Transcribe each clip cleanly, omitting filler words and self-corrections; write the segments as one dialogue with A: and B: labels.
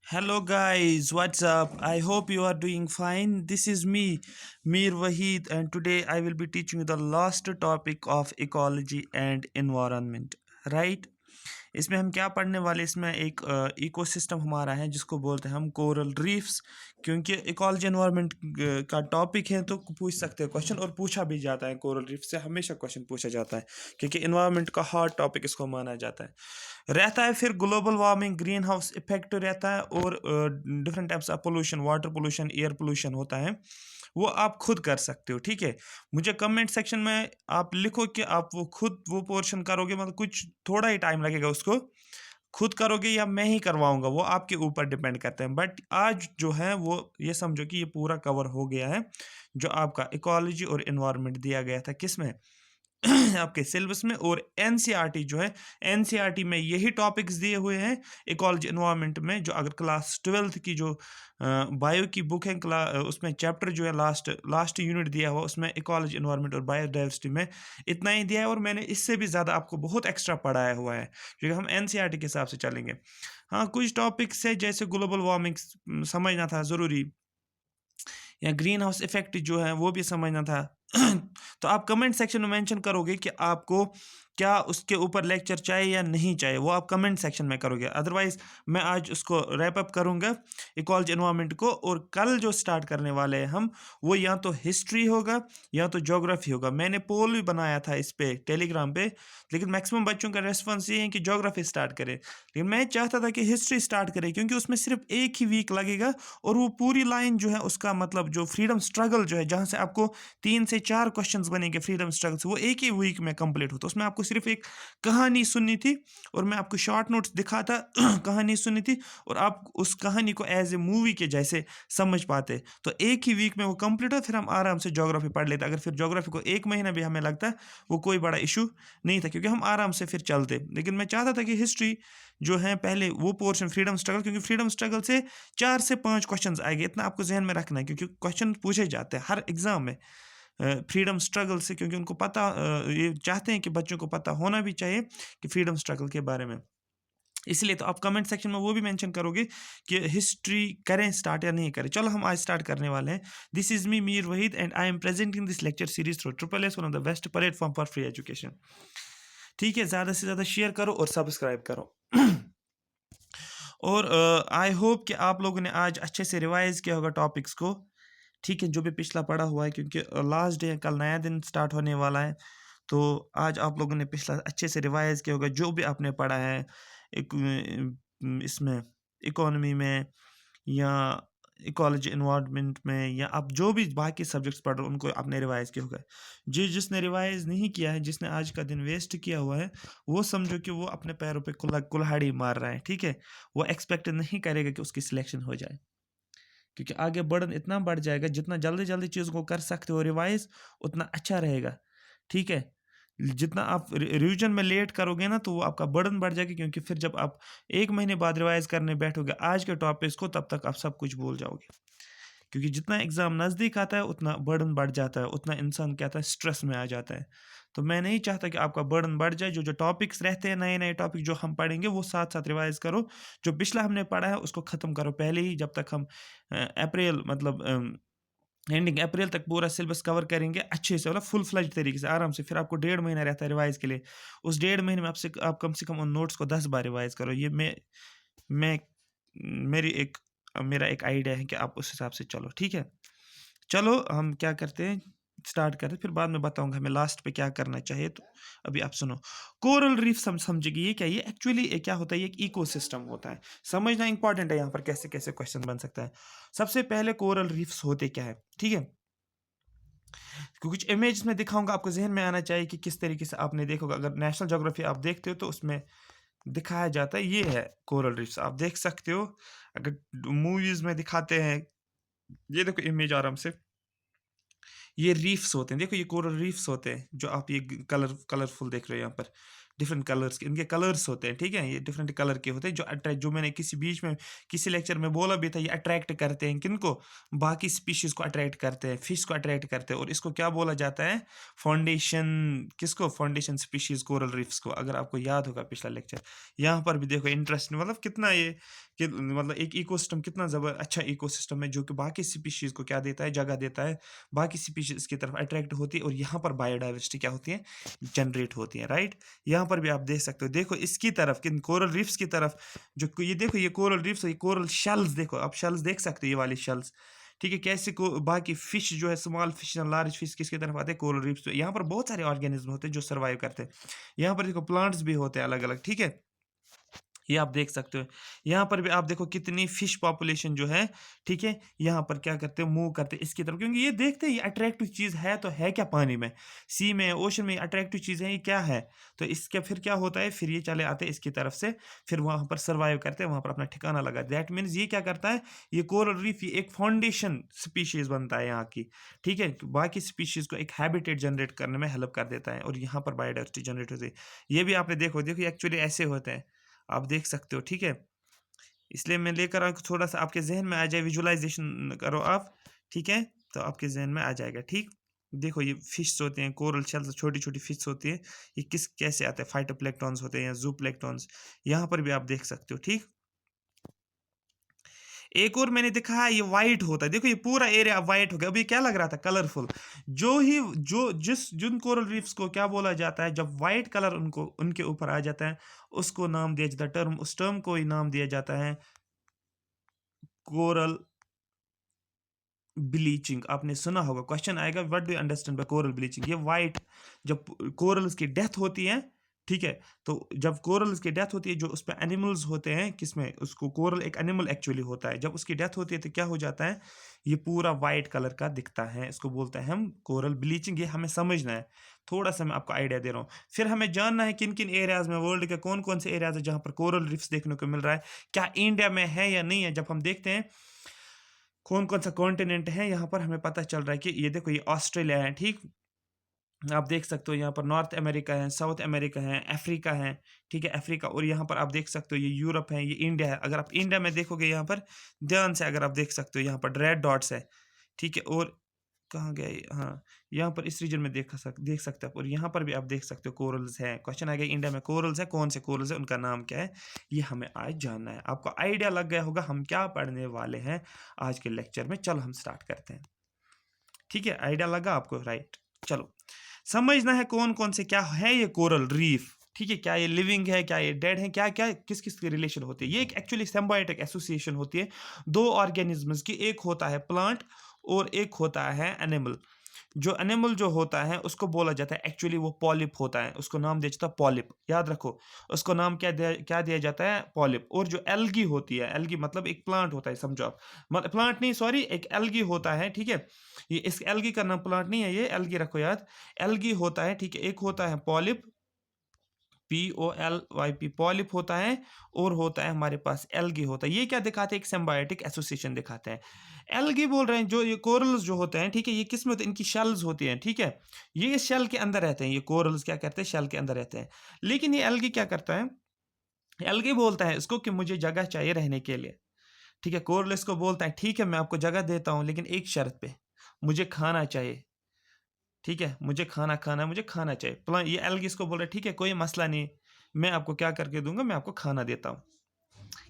A: Hello guys, what's up? I hope you are doing fine. This is me, Mir Wahid, and today I will be teaching you the last topic of ecology and environment. Right? इसमें हम क्या पढ़ने वाले इसमें एक ecosystem हमारा है जिसको बोलते हैं हम कोरल रीफ्स क्योंकि इकोलॉजी एनवायरनमेंट का टॉपिक है तो पूछ सकते हैं क्वेश्चन और पूछा भी जाता है कोरल रीफ से हमेशा क्वेश्चन पूछा जाता है क्योंकि एनवायरनमेंट का हार्ड टॉपिक इसको माना जाता है रहता है फिर global warming green house effect रहता है और different types of pollution water pollution air pollution होता है वो आप खुद कर सकते हो ठीक है मुझे कमेंट सेक्शन में आप लिखो कि आप वो खुद वो पोर्शन करोगे मतलब कुछ थोड़ा ही टाइम लगेगा उसको खुद करोगे या मैं ही करवाऊंगा वो आपके ऊपर डिपेंड करते हैं बट आज जो है वो ये समझो कि ये पूरा कवर हो गया है जो आपका इकोलॉजी और एनवायरनमेंट दिया गया था किसमें आपके सिलेबस में और एनसीईआरटी जो है एनसीईआरटी में यही टॉपिक्स दिए हुए हैं इकोलॉजी एनवायरनमेंट में जो अगर क्लास 12th की जो बायो की बुक है उसमें चैप्टर जो है लास्ट यूनिट दिया हुआ उसमें इकोलॉजी एनवायरनमेंट और बायोडाइवर्सिटी में इतना ही दिया है और मैंने इससे भी ज़्यादा आपको बहुत एक्स्ट्रा पढ़ाया हुआ है क्योंकि हम एनसीईआरटी के हिसाब से चलेंगे हाँ कुछ टॉपिक्स है जैसे ग्लोबल वार्मिंग समझना था ज़रूरी या ग्रीन हाउस इफेक्ट जो है वो भी समझना था तो आप कमेंट सेक्शन में मेंशन करोगे कि आपको क्या उसके ऊपर लेक्चर चाहिए या नहीं चाहिए वो आप कमेंट सेक्शन में करोगे अदरवाइज मैं आज उसको रैप अप करूंगा इकोलॉजी एनवायरनमेंट को और कल जो स्टार्ट करने वाले हैं हम वो या तो हिस्ट्री होगा या तो ज्योग्राफी होगा मैंने पोल भी बनाया था इस पे टेलीग्राम पे लेकिन मैक्सिमम बच्चों का रेस्पॉन्स ये है कि ज्योग्राफी स्टार्ट करें लेकिन मैं चाहता था कि हिस्ट्री स्टार्ट करें क्योंकि उसमें सिर्फ एक ही वीक लगेगा और वो पूरी लाइन जो है उसका मतलब जो फ्रीडम स्ट्रगल जो है जहाँ से आपको 3 से 4 क्वेश्चंस बनेंगे फ्रीडम स्ट्रगल से वो एक ही वीक में कंप्लीट होता उसमें आपको सिर्फ एक कहानी सुननी थी और मैं आपको शॉर्ट नोट्स दिखाता कहानी सुननी थी और आप उस कहानी को एज ए मूवी के जैसे समझ पाते तो एक ही वीक में वो कंप्लीट हो फिर हम आराम से ज्योग्राफी पढ़ लेते अगर फिर ज्योग्राफी को 1 महीना भी हमें लगता वो कोई बड़ा इशू नहीं था क्योंकि हम आराम से फिर चलते लेकिन मैं चाहता था कि हिस्ट्री जो है पहले वो पोर्शन फ्रीडम स्ट्रगल क्योंकि फ्रीडम स्ट्रगल से 4 से 5 क्वेश्चन आएंगे इतना आपको जहन में रखना है क्योंकि क्वेश्चन पूछे जाते हैं हर एग्जाम में फ्रीडम स्ट्रगल से क्योंकि उनको पता ये चाहते हैं कि बच्चों को पता होना भी चाहिए कि फ्रीडम स्ट्रगल के बारे में इसलिए तो आप कमेंट सेक्शन में वो भी मेंशन करोगे कि हिस्ट्री करें स्टार्ट या नहीं करें चलो हम आज स्टार्ट करने वाले हैं this is me Mir Waheed and I am presenting this lecture series through triple S one of the best platform for free education ठीक है ज़्यादा से ज़्यादा शेयर करो और सब्सक्राइब करो और आई होप कि आप लोगों ने आज अच्छे से रिवाइज किया होगा टॉपिक्स को ठीक है जो भी पिछला पढ़ा हुआ है क्योंकि लास्ट डे कल नया दिन स्टार्ट होने वाला है तो आज आप लोगों ने पिछला अच्छे से रिवाइज किया होगा जो भी आपने पढ़ा है एक इसमें इकोनॉमी में या इकोलॉजी एनवायरनमेंट में या आप जो भी बाकी सब्जेक्ट्स पढ़ रहे हो उनको आपने रिवाइज किया होगा जिसने रिवाइज नहीं किया है जिसने आज का दिन वेस्ट किया हुआ है वो समझो कि वो अपने पैरों पे कुल्हाड़ी मार रहा है ठीक है वो एक्सपेक्ट नहीं करेगा कि उसकी सिलेक्शन हो जाए क्योंकि आगे बर्डन इतना बढ़ जाएगा जितना जल्दी जल्दी चीज़ को कर सकते हो रिवाइज उतना अच्छा रहेगा ठीक है जितना आप रिवीजन में लेट करोगे ना तो वो आपका बर्डन बढ़ जाएगा क्योंकि फिर जब आप 1 महीने बाद रिवाइज करने बैठोगे आज के टॉपिक्स को तब तक आप सब कुछ भूल जाओगे क्योंकि जितना एग्ज़ाम नज़दीक आता है उतना बर्डन बढ़ जाता है उतना इंसान क्या आता है स्ट्रेस में आ जाता है तो मैं नहीं चाहता कि आपका बर्डन बढ़ जाए जो जो टॉपिक्स रहते हैं नए नए टॉपिक जो हम पढ़ेंगे वो साथ साथ रिवाइज करो जो पिछला हमने पढ़ा है उसको ख़त्म करो पहले ही जब तक हम अप्रैल मतलब एंडिंग अप्रैल तक पूरा सिलेबस कवर करेंगे अच्छे से मतलब फुल फ्लज तरीके से आराम से फिर आपको 1.5 महीना रहता है रिवाइज के लिए उस 1.5 महीने में आप कम से कम उन नोट्स को 10 बार रिवाइज करो ये मैं मेरी एक मेरा एक आइडिया है कि आप उस हिसाब से चलो ठीक है चलो हम क्या करते हैं स्टार्ट करते हैं फिर बाद में बताऊंगा हमें लास्ट पे क्या करना चाहिए तो अभी आप सुनो कोरल रीफ समझेगी ये क्या ये एक्चुअली क्या होता है ये एक इकोसिस्टम होता है समझना इंपॉर्टेंट है यहाँ पर कैसे कैसे क्वेश्चन बन सकता है सबसे पहले कोरल रीफ्स होते क्या है ठीक है कुछ इमेज में दिखाऊंगा आपको जहन में आना चाहिए कि किस तरीके से आपने देखोगे अगर नेशनल ज्योग्राफी आप देखते हो तो उसमें दिखाया जाता है ये है कोरल रीफ्स आप देख सकते हो अगर मूवीज में दिखाते हैं ये देखो इमेज आराम से ये रीफ्स होते हैं देखो ये कोरल रीफ्स होते हैं जो आप ये कलरफुल देख रहे हो यहाँ पर डिफरेंट कलर्स के, इनके कलर्स होते हैं, ठीक है, ये डिफरेंट कलर के होते हैं जो अट्रैक्ट, जो मैंने किसी बीच में किसी लेक्चर में बोला भी था, ये अट्रैक्ट करते हैं किनको, बाकी स्पीशीज को अट्रैक्ट करते हैं, फिश को अट्रैक्ट करते हैं, और इसको क्या बोला जाता है, फाउंडेशन, किसको, फाउंडेशन स्पीशीज कोरल रीफ्स को, अगर आपको याद होगा पिछला लेक्चर। यहाँ पर भी देखो इंटरेस्टिंग, मतलब कितना ये कि मतलब एक इकोसिस्टम कितना अच्छा इकोसिस्टम है जो कि बाकी स्पीशीज को क्या देता है, जगह देता है, बाकी स्पीशीज की तरफ अट्रैक्ट होती है, और यहाँ पर बायोडाइवर्सिटी क्या होती है, जनरेट होती है, राइट। यहाँ पर भी आप देख सकते हो, देखो इसकी तरफ, किन कोरल रीफ्स की तरफ, जो ये देखो ये कोरल रीफ्स, ये कोरल शेल्स, देखो आप शेल्स देख सकते हो, ये वाली शेल्स, ठीक है, कैसे को बाकी फिश जो है, स्मॉल फिश या लार्ज फिश किसकी तरफ आते हैं, कोरल रीफ्स। तो यहाँ पर बहुत सारे ऑर्गेनिज्म होते हैं जो सर्वाइव करते हैं। यहाँ पर देखो प्लांट्स भी होते हैं अलग अलग, ठीक है, ये आप देख सकते हो। यहाँ पर भी आप देखो कितनी फिश पॉपुलेशन जो है, ठीक है, यहाँ पर क्या करते हैं, मूव करते हैं इसकी तरफ, क्योंकि ये देखते हैं ये अट्रैक्टिव चीज़ है, तो है क्या पानी में, सी में, ओशन में अट्रैक्टिव चीज़ है, ये क्या है, तो इसके फिर क्या होता है, फिर ये चले आते हैं इसकी तरफ से, फिर वहाँ पर सर्वाइव करते हैं, वहाँ पर अपना ठिकाना लगा। दैट मीन्स ये क्या करता है, ये कोरल रीफ ये एक फाउंडेशन स्पीशीज बनता है यहाँ की, ठीक है, तो बाकी स्पीशीज को एक हैबिटेट जनरेट करने में हेल्प कर देता है, और यहाँ पर बायोडाइवर्सिटी जनरेट होती है। ये भी आपने देखो एक्चुअली ऐसे होते हैं, आप देख सकते हो, ठीक है, इसलिए मैं लेकर आऊँ थोड़ा सा आपके जहन में आ जाए, विजुलाइजेशन करो आप, ठीक है, तो आपके जहन में आ जाएगा, ठीक। देखो ये फिश होते हैं, कोरल शेल्स, छोटी छोटी फिश होती है, ये किस कैसे आते हैं, फाइटोप्लैंक्टन्स होते हैं या जूप्लैंक्टन्स, यहाँ पर भी आप देख सकते हो, ठीक। एक और मैंने देखा है, ये वाइट होता है, देखो ये पूरा एरिया वाइट हो गया, अभी क्या लग रहा था, कलरफुल। जो जिन कोरल रीफ्स को क्या बोला जाता है, जब वाइट कलर उनको उनके ऊपर आ जाता है, उसको नाम दिया जाता है, टर्म, उस टर्म को ही नाम दिया जाता है कोरल ब्लीचिंग। आपने सुना होगा, क्वेश्चन आएगा, what do you understand by coral bleaching. ये वाइट, जब कोरल्स की डेथ होती है, ठीक है, तो जब कोरल्स की डेथ होती है, जो उस पर एनिमल्स होते हैं, किसमें, उसको कोरल एक एनिमल एक्चुअली होता है, जब उसकी डेथ होती है तो क्या हो जाता है, ये पूरा वाइट कलर का दिखता है, इसको बोलते हैं हम कोरल ब्लीचिंग। ये हमें समझना है, थोड़ा सा मैं आपको आइडिया दे रहा हूँ। फिर हमें जानना है किन किन एरियाज में, वर्ल्ड के कौन कौन से एरियाज है जहाँ पर कोरल रिफ्स देखने को मिल रहा है, क्या इंडिया में है या नहीं है। जब हम देखते हैं कौन कौन सा कॉन्टिनेंट है, यहाँ पर हमें पता चल रहा है कि ये देखो ये ऑस्ट्रेलिया है, ठीक, आप देख सकते हो यहाँ पर नॉर्थ अमेरिका है, साउथ अमेरिका है, अफ्रीका है, ठीक है, अफ्रीका, और यहाँ पर आप देख सकते हो ये यूरोप है, ये इंडिया है। अगर आप इंडिया में देखोगे, यहाँ पर ध्यान से अगर आप देख सकते हो, यहाँ पर रेड डॉट्स है, ठीक है, और कहाँ गया ये, हाँ, यहाँ पर इस रीजन में देख सकते हो, और यहाँ पर भी आप देख सकते हो कोरल्स है। क्वेश्चन आ गया इंडिया में कोरल्स है, कौन से कोरल्स है, उनका नाम क्या है, ये हमें आज जानना है। आपको आइडिया लग गया होगा हम क्या पढ़ने वाले हैं आज के लेक्चर में। चलो हम स्टार्ट करते हैं, ठीक है, आइडिया लगा आपको, राइट। चलो समझना है कौन कौन से क्या है ये कोरल रीफ, ठीक है, क्या ये लिविंग है, क्या ये डेड है, क्या क्या किस किस की रिलेशन होती है। ये एक एक्चुअली सिम्बायोटिक एसोसिएशन होती है दो ऑर्गेनिजम्स की, एक होता है प्लांट और एक होता है एनिमल। जो एनिमल जो होता है उसको बोला जाता है, एक्चुअली वो पॉलिप होता है, उसको नाम दिया जाता है पॉलिप, याद रखो, उसको नाम क्या दिया जाता है, पॉलिप। और जो एल्गी होती है, एल्गी मतलब एक प्लांट होता है, समझो आप, मतलब प्लांट नहीं, सॉरी, एक एल्गी होता है, ठीक है, ये इस एल्गी का नाम प्लांट नहीं है, ये एल्गी रखो याद, एल्गी होता है, ठीक है, एक होता है पॉलिप, POLYP, पॉलिप होता है, और होता है हमारे पास एल्गी होता है। ये क्या दिखाते हैं, एक सिम्बायोटिक एसोसिएशन दिखाते हैं। एल्गी बोल रहे हैं, जो ये कोरल्स जो होते हैं, ठीक है, ये किस में होते हैं, इनकी शेल्स होती हैं, ठीक है, ये इस शेल के अंदर रहते हैं, ये कोरल्स क्या करते हैं, शेल के अंदर रहते हैं। लेकिन ये एल्गी क्या करता है, एल्गी बोलता है इसको कि मुझे जगह चाहिए रहने के लिए, ठीक है, कोरल इसको बोलता है ठीक है मैं आपको जगह देता हूँ, लेकिन एक शर्त पे, मुझे खाना चाहिए, ठीक है, मुझे खाना मुझे खाना चाहिए। ये एल्गी इसको बोल रहा है ठीक है कोई मसला नहीं, मैं आपको क्या करके दूंगा, मैं आपको खाना देता हूँ।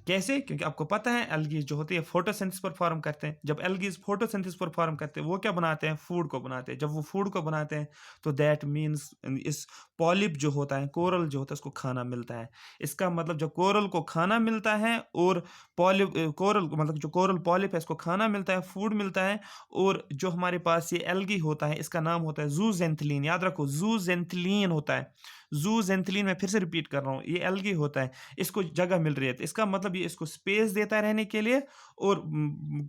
A: कैसे, क्योंकि आपको पता है एल्गीज जो होती है फोटोसिंथेसिस परफॉर्म करते हैं। जब एल्गीज फोटोसिंथेसिस परफॉर्म करते हैं वो क्या बनाते हैं, फूड को बनाते हैं। जब वो फूड को बनाते हैं तो दैट मीन्स इस पॉलिप जो होता है, कोरल जो होता है, उसको खाना मिलता है। इसका मतलब जब कोरल को खाना मिलता है और पॉलिप, कोरल मतलब जो कोरल पॉलिप है इसको खाना मिलता है, फूड मिलता है, और जो हमारे पास ये एल्गी होता है इसका नाम होता है जूजेंथलीन, याद रखो जूजेंथलीन होता है, जूजेंथलीन, मैं फिर से रिपीट कर रहा हूँ, ये एल्गी होता है, इसको जगह मिल रही है, तो इसका मतलब ये इसको स्पेस देता है रहने के लिए, और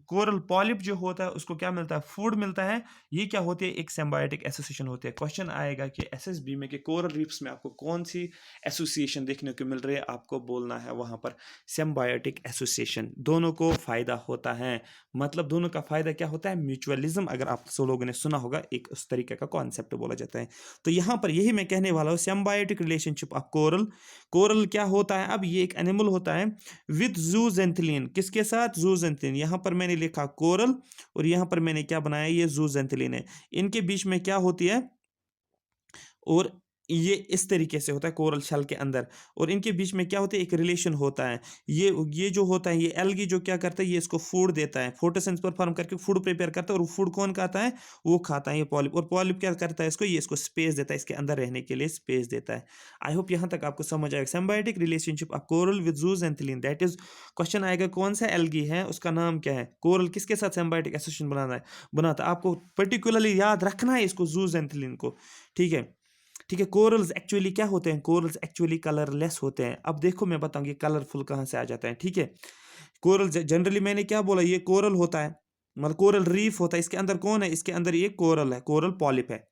A: कोरल पॉलिप जो होता है उसको क्या मिलता है, फूड मिलता है। ये क्या होती है, एक सिम्बायोटिक एसोसिएशन होती है। क्वेश्चन आएगा कि एसएसबी में कि कोरल रीफ्स में आपको कौन सी एसोसिएशन देखने को मिल रही है, आपको बोलना है वहां पर सिम्बायोटिक एसोसिएशन। दोनों को फायदा होता है, मतलब दोनों का फायदा क्या होता है, म्यूचुअलिज्म। अगर आप सब लोगों ने सुना होगा, एक उस तरीके का कॉन्सेप्ट बोला जाता है। तो यहाँ पर यही मैं कहने वाला हूँ, symbiotic relationship of coral. Coral क्या होता है, अब ये एक एनिमल होता है विद जूजेंथलिन, किसके साथ, जूजेंथलिन। यहाँ पर मैंने लिखा कोरल और यहाँ पर मैंने क्या बनाया, ये जूजेंथलिन है। इनके बीच में क्या होती है, और ये इस तरीके से होता है कोरल शेल के अंदर, और इनके बीच में क्या होता है, एक रिलेशन होता है। ये जो होता है, ये एल्गी जो क्या करता है, ये इसको फूड देता है, फोटोसिंथेसिस परफॉर्म करके फूड प्रिपेयर करता है, और फूड कौन खाता है, वो खाता है ये पॉलिप। और पॉलिप क्या करता है, इसको स्पेस देता है, इसके अंदर रहने के लिए स्पेस देता है। आई होप यहाँ तक आपको समझ आएगा। Symbiotic relationship of coral with zooxanthellae, that is question आएगा कौन सा एल्गी है, उसका नाम क्या है। कोरल किसके साथ सिम्बायोटिक एसोसिएशन बनाता है, आपको पर्टिकुलरली याद रखना है इसको, जूजेंथलिन को। ठीक है, ठीक है। कोरल्स एक्चुअली क्या होते हैं, कोरल्स एक्चुअली कलरलेस होते हैं। अब देखो मैं बताऊंगी कलरफुल कहाँ से आ जाता है। ठीक है, कोरल जनरली मैंने क्या बोला, ये कोरल होता है, मतलब कोरल रीफ होता है, इसके अंदर कौन है, इसके अंदर ये कोरल है, कोरल पॉलिप है।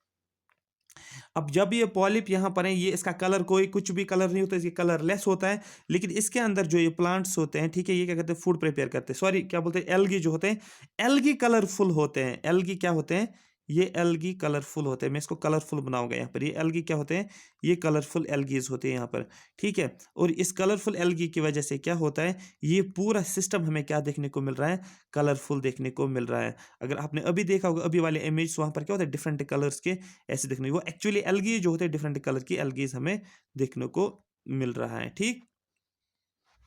A: अब जब ये पॉलिप यहाँ पर है, ये इसका कलर कोई कुछ भी कलर नहीं होता, इसके कलरलेस होता है, लेकिन इसके अंदर जो ये प्लांट्स होते हैं, ठीक है, ये क्या करते हैं, फूड प्रिपेयर करते हैं, सॉरी क्या बोलते हैं, एल्गी जो होते हैं, एल्गी कलरफुल होते हैं। एल्गी क्या होते हैं, ये एल्गी कलरफुल होते हैं। मैं इसको कलरफुल बनाऊंगा यहाँ पर, ये एल्गी क्या होते हैं, ये कलरफुल एल्गीज होते हैं यहाँ पर। ठीक है, और इस कलरफुल एल्गी की वजह से क्या होता है, ये पूरा सिस्टम हमें क्या देखने को मिल रहा है, कलरफुल देखने को मिल रहा है। अगर आपने अभी देखा होगा, अभी वाले इमेज, वहाँ पर क्या होता है, डिफरेंट कलर्स के ऐसे देखने को, वो एक्चुअली एल्गी जो होते हैं, डिफरेंट कलर की एल्गीज हमें देखने को मिल रहा है। ठीक,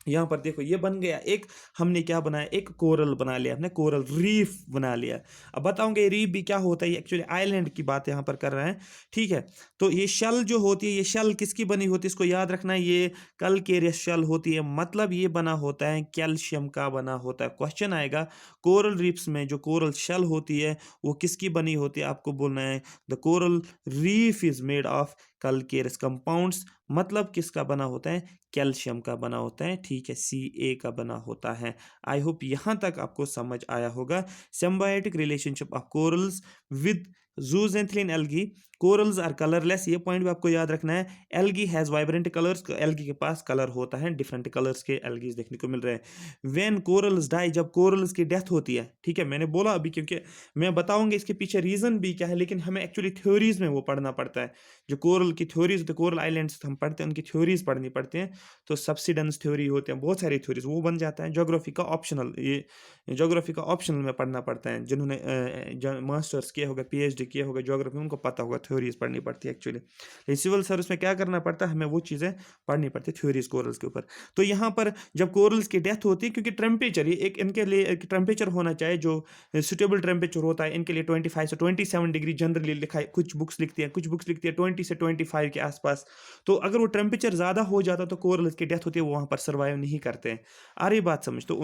A: यहाँ पर देखो ये बन गया एक, हमने क्या बनाया, एक कोरल बना लिया, हमने कोरल रीफ बना लिया। अब बताऊंगे रीफ भी क्या होता है, ये एक्चुअली आइलैंड की बात यहाँ पर कर रहे हैं। ठीक है, तो ये शल जो होती है, ये शल किसकी बनी होती है, इसको याद रखना है, ये कैल्केरियस शल होती है, मतलब ये बना होता है कैल्शियम का बना होता है। क्वेश्चन आएगा कोरल रीफ्स में जो कोरल शल होती है वो किसकी बनी होती है, आपको बोलना है the coral reef is made of calcareous compounds, मतलब किसका बना होता है, कैल्शियम का बना होता है। ठीक है, Ca का बना होता है। आई होप यहाँ तक आपको समझ आया होगा। Symbiotic relationship of corals with zooxanthellae algae, corals are colourless, ये पॉइंट भी आपको याद रखना है। Algae has vibrant colours, algae के पास कलर होता है, डिफरेंट कलर्स के एल्गीज देखने को मिल रहे हैं। व्हेन कोरल्स डाई, जब कोरल्स की डेथ होती है, ठीक है, मैंने बोला अभी, क्योंकि मैं बताऊंगा इसके पीछे रीजन भी क्या है, लेकिन हमें एक्चुअली थ्योरीज में वो पढ़ना पड़ता है। जो कोरल की थ्योरीज होती है, कोरल आइलैंड्स हम पढ़ते हैं, उनकी थ्योरीज पढ़नी पड़ती हैं। तो सब्सिडेंस थ्योरी होते हैं, बहुत सारी थ्योरीज, वो बन जाता है ज्योग्राफी का ऑप्शनल, ये ज्योग्राफी का ऑप्शनल में पढ़ना पड़ता है। जिन्होंने मास्टर्स किया होगा, PhD किया होगा ज्योग्राफी, उनको पता होगा थ्योरीज पढ़नी पड़ती है एक्चुअली। लेकिन सिविल सर्विस में क्या करना पड़ता है, हमें वो चीज़ें पढ़नी पड़ती है थ्योरीज कोरल्स के ऊपर। तो यहाँ पर जब कोरल्स की डेथ होती है, क्योंकि टेम्परेचर, ये एक इनके लिए एक टेम्परेचर होना चाहिए जो सुटेबल टेम्परेचर होता है इनके लिए, 25 से 27 डिग्री जनरली लिखा है, कुछ बुक्स लिखती है, कुछ बुक्स लिखती है 20 से 25 के आसपास। तो अगर वो टेम्परेचर ज़्यादा हो जाता तो कोरल्स की डेथ होती है, वो वहाँ पर सर्वाइव नहीं करते हैं। आ रही बात समझ, तो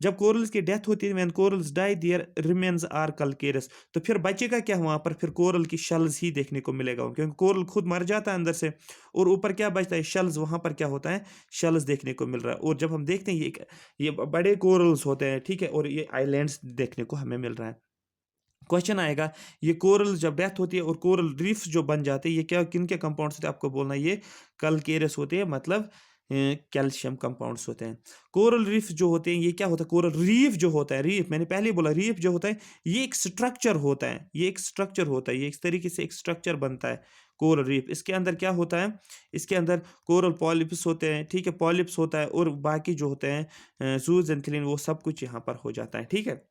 A: जब कोरल्स की डेथ होती है, when corals die there remains are calcareous, तो फिर बचेगा क्या वहाँ पर, फिर कोरल की शेल्स ही देखने को मिलेगा, क्योंकि कोरल खुद मर जाता है अंदर से, और ऊपर क्या बचता है, शेल्स, वहाँ पर क्या होता है, शेल्स देखने को मिल रहा है। और जब हम देखते हैं ये बड़े कोरल्स होते हैं, ठीक है, और ये आइलैंड्स देखने को हमें मिल रहा है। क्वेश्चन आएगा, ये कोरल जब डेथ होती है और कोरल रीफ्स जो बन जाते हैं, ये क्या, किन के कंपाउंड्स होते हैं, आपको बोलना है ये कैल्केरियस होते हैं, मतलब कैल्शियम कंपाउंड्स होते हैं। कोरल रीफ जो होते हैं, ये क्या होता है, कोरल रीफ जो होता है, रीफ मैंने पहले ही बोला, रीफ जो होता है ये एक स्ट्रक्चर होता है, ये एक स्ट्रक्चर होता है, ये इस तरीके से एक स्ट्रक्चर बनता है कोरल रीफ। इसके अंदर क्या होता है, इसके अंदर कोरल पॉलिप्स होते हैं, ठीक है, पॉलिप्स होता है, और बाकी जो होते हैं जूजेंथलिन, वो सब कुछ यहाँ पर हो जाता है। ठीक है,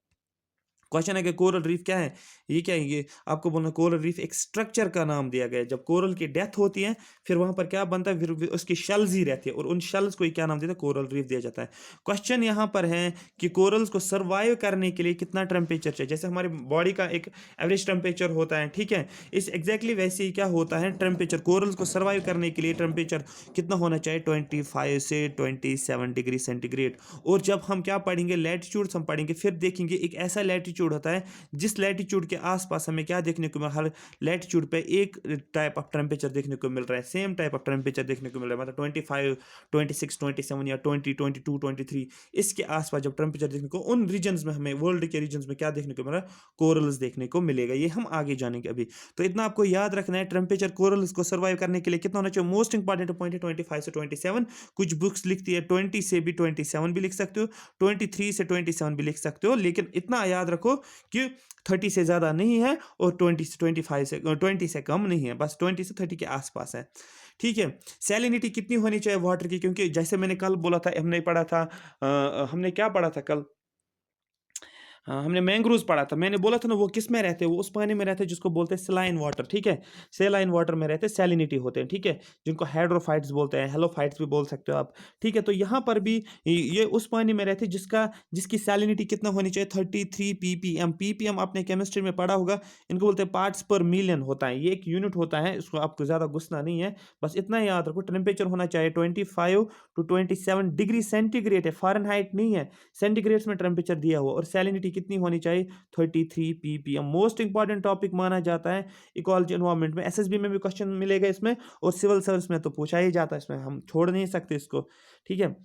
A: क्वेश्चन है कि कोरल रीफ क्या है, ये क्या है, ये आपको बोलना कोरल रीफ एक स्ट्रक्चर का नाम दिया गया है। जब कोरल की डेथ होती है, फिर वहां पर क्या बनता है, फिर उसकी शेल्स ही रहती है, और उन शेल्स को क्या नाम देता है, कोरल रीफ दिया जाता है। क्वेश्चन यहाँ पर है कि कोरल्स को सर्वाइव करने के लिए कितना टेम्परेचर चाहिए, जैसे हमारी बॉडी का एक एवरेज टेम्परेचर होता है, ठीक है, इस एग्जैक्टली वैसे ही क्या होता है टेम्परेचर, कोरल्स को सर्वाइव करने के लिए टेम्परेचर कितना होना चाहिए, 25 से 27 डिग्री सेंटीग्रेड। और जब हम क्या पढ़ेंगे, लैटिट्यूड्स हम पढ़ेंगे, फिर देखेंगे एक ऐसा लैटिट्यूड होता है जिस लैटिट्यूड के आसपास हमें क्या देखने को मिल, हर लैटिट्यूड पे एक टाइप ऑफ टेम्परेचर देखने को मिल रहा है, सेम टाइप ऑफ टेम्परेचर देखने को मिल रहा है, मतलब 25, 26, 27 या 20, 22, 23 इसके आसपास जब टेम्परेचर देखने को, उन रीजन्स में हमें, वर्ल्ड के रीजन्स में क्या देखने को मिल रहा है, कोरल्स देखने को मिलेगा। ये हम आगे जानेंगे अभी। तो इतना आपको याद रखना है, टेम्परेचर कोरल्स को सर्वाइव करने के लिए कितना होना चाहिए, मोस्ट इंपॉर्टेंट पॉइंट है 25 से 27। कुछ बुक्स लिखती है 20 से भी 27 भी लिख सकते हो, 23 से 27 भी लिख सकते हो, लेकिन इतना याद रखो कि 30 से ज़्यादा नहीं है और 20 से 25 से 20 से कम नहीं है, बस 20 से 30 के आसपास है। ठीक है। सैलिनिटी कितनी होनी चाहिए वाटर की, क्योंकि जैसे मैंने कल बोला था, हमने पढ़ा था, हमने क्या पढ़ा था कल, हाँ, हमने मैंग्रोव्स पढ़ा था। मैंने बोला था ना वो किस में रहते हैं, वो उस पानी में रहते हैं जिसको बोलते हैं सेलाइन वाटर, ठीक है। सेलाइन वाटर में रहते हैं, सैलिनिटी होते हैं, ठीक है, जिनको हाइड्रोफाइट्स बोलते हैं, हेलोफाइट्स भी बोल सकते हो आप, ठीक है। तो यहाँ पर भी ये उस पानी में रहते हैं जिसकी सैलिनिटी कितना होनी चाहिए, 33 ppm। ppm आपने केमिस्ट्री में पढ़ा होगा, इनको बोलते हैं पार्ट्स पर मिलियन होता है, ये एक यूनिट होता है, इसको आपको ज़्यादा गुस्सा नहीं है, बस इतना ही याद रखो। टेम्परेचर होना चाहिए 25 to 27 डिग्री सेंटीग्रेड है, फ़ारेनहाइट नहीं है, सेंटीग्रेड्स में टेम्परेचर दिया हुआ, और सैलिनिटी कितनी होनी चाहिए, 33 ppm। मोस्ट इंपॉर्टेंट टॉपिक माना जाता है इकोलॉजी एनवायरनमेंट में, एसएसबी में भी क्वेश्चन मिलेगा इसमें, और सिविल सर्विस में तो पूछा ही जाता है, इसमें हम छोड़ नहीं सकते इसको, ठीक है।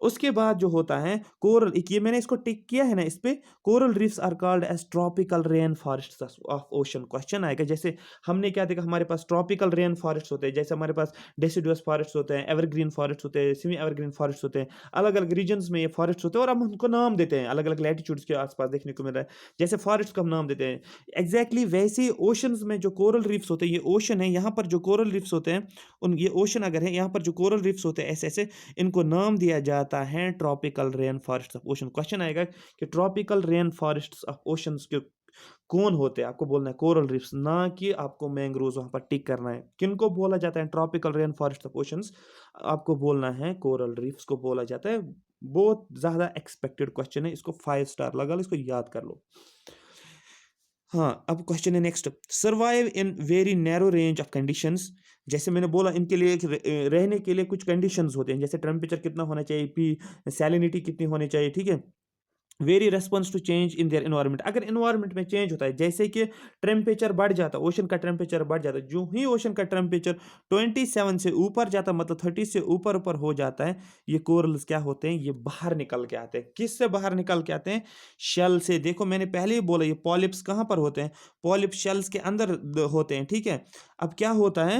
A: उसके बाद जो होता है कोरल, एक ये मैंने इसको टिक किया है ना इस पे, coral reefs are called as tropical rain forest of ocean. Question आएगा, जैसे हमने क्या देखा, हमारे पास ट्रॉपिकल रेन फॉरेस्ट होते हैं, जैसे हमारे पास डेसिडुअस फॉरेस्ट होते हैं, एवरग्रीन फॉरेस्ट होते हैं, सेमी एवरग्रीन फॉरेस्ट होते हैं, अलग अलग रीजन्स में ये फॉरेस्ट होते हैं, और हम उनको नाम देते हैं, अलग अलग लैटिट्यूड्स के आसपास देखने को मिल रहा है, जैसे फॉरेस्ट को हम नाम देते हैं। एग्जैक्टली वैसे ही ओशंस में जो कोरल रीफ्स होते हैं, ये ओशन है, यहाँ पर जो कोरल रीफ्स होते हैं, उन ये ओशन अगर है, यहाँ पर जो कोरल रीफ्स होते हैं ऐसे ऐसे, इनको नाम दिया जाता है tropical rain forest of ocean. Question आएगा कि tropical rain forest of oceans के कौन होते हैं, आपको बोलना है कोरल रीफ्स, ना कि आपको मैंग्रोव्स वहां पर टिक करना है। किनको बोला जाता है tropical rain forest of oceans, आपको बोलना है कोरल रीफ्स को बोला जाता है। बहुत ज्यादा एक्सपेक्टेड क्वेश्चन है, इसको 5 स्टार लगा लो, इसको याद कर लो। हाँ, अब क्वेश्चन है next, survive in very narrow range of conditions. जैसे मैंने बोला, इनके लिए रहने के लिए कुछ कंडीशंस होते हैं, जैसे टेम्परेचर कितना होना चाहिए, पी सैलिनिटी कितनी होनी चाहिए, ठीक है। Very response to change in their environment, अगर इन्वायरमेंट में चेंज होता है, जैसे कि टेम्परेचर बढ़ जाता है, ओशन का टेम्परेचर बढ़ जाता है, जो ही ओशन का टेम्परेचर 27 से ऊपर जाता है, मतलब 30 से ऊपर ऊपर हो जाता है, ये कोरल्स क्या होते हैं, ये बाहर निकल के आते हैं। किस से बाहर निकल के आते हैं, शेल से। देखो मैंने पहले ही बोला, ये पॉलिप्स कहाँ पर होते हैं, पॉलिप शेल्स के अंदर होते हैं, ठीक है। अब क्या होता है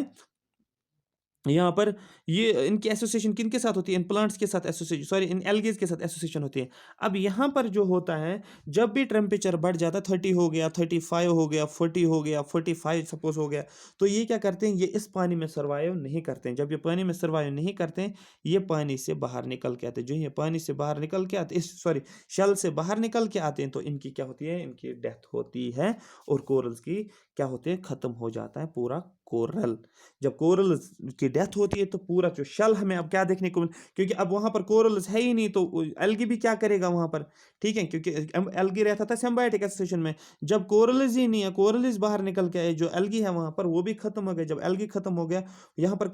A: यहाँ पर, ये इनकी एसोसिएशन किनके साथ होती है, इन प्लांट्स के साथ एसोसिएशन, सॉरी इन एल्गेज के साथ एसोसिएशन होती है। अब यहाँ पर जो होता है, जब भी टेम्परेचर बढ़ जाता है, 30 हो गया, 35 हो गया, 40 हो गया, 45 सपोज हो गया, तो ये क्या करते हैं, ये इस पानी में सर्वाइव नहीं करते हैं। जब ये पानी में सर्वाइव नहीं करते हैं, ये पानी से बाहर निकल के आते हैं। जो ये पानी से बाहर निकल के आते, सॉरी शल से बाहर निकल के आते हैं, तो इनकी क्या होती है, इनकी डेथ होती है, और कोरल्स की क्या होते हैं, खत्म हो जाता है पूरा कोरल। जब कोरल की डेथ होती है, तो पूरा जो शल हमें अब क्या देखने को क्योंकि अब वहां पर कोरल्स है ही नहीं, तो एल्गी भी क्या करेगा वहां पर, ठीक है, क्योंकि एल्गी रहता था सिम्बायोटिक एसोसिएशन में। जब कोरल्स ही नहीं है, कोरल्स बाहर निकल के आए, जो एल्गी है वहां पर वो भी खत्म हो गया। जब एल्गी खत्म हो गया, यहाँ पर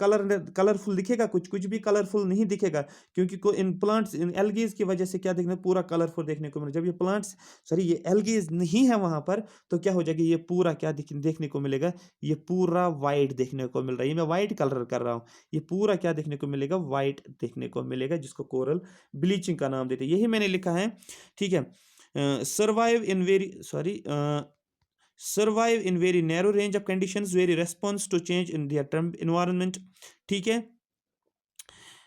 A: कलरफुल दिखेगा, कुछ कुछ भी कलरफुल नहीं दिखेगा, क्योंकि इन प्लांट्स, इन एल्गीज की वजह से क्या देखने, पूरा कलरफुल देखने को मिले। जब ये प्लांट्स, सॉरी ये एल्गीज नहीं है वहां पर, तो क्या हो जाएगा, ये पूरा क्या देखने को मिलेगा, ये पूरा वाइट देखने को मिल रहा है। ये मैं वाइट कलर कर रहा हूँ, ये पूरा क्या देखने को मिलेगा, वाइट देखने को मिलेगा, जिसको कोरल ब्लीचिंग का नाम देते हैं। यही मैंने लिखा है, ठीक है। Survive in very sorry survive in very narrow range of conditions, very response to change in their environment, ठीक है।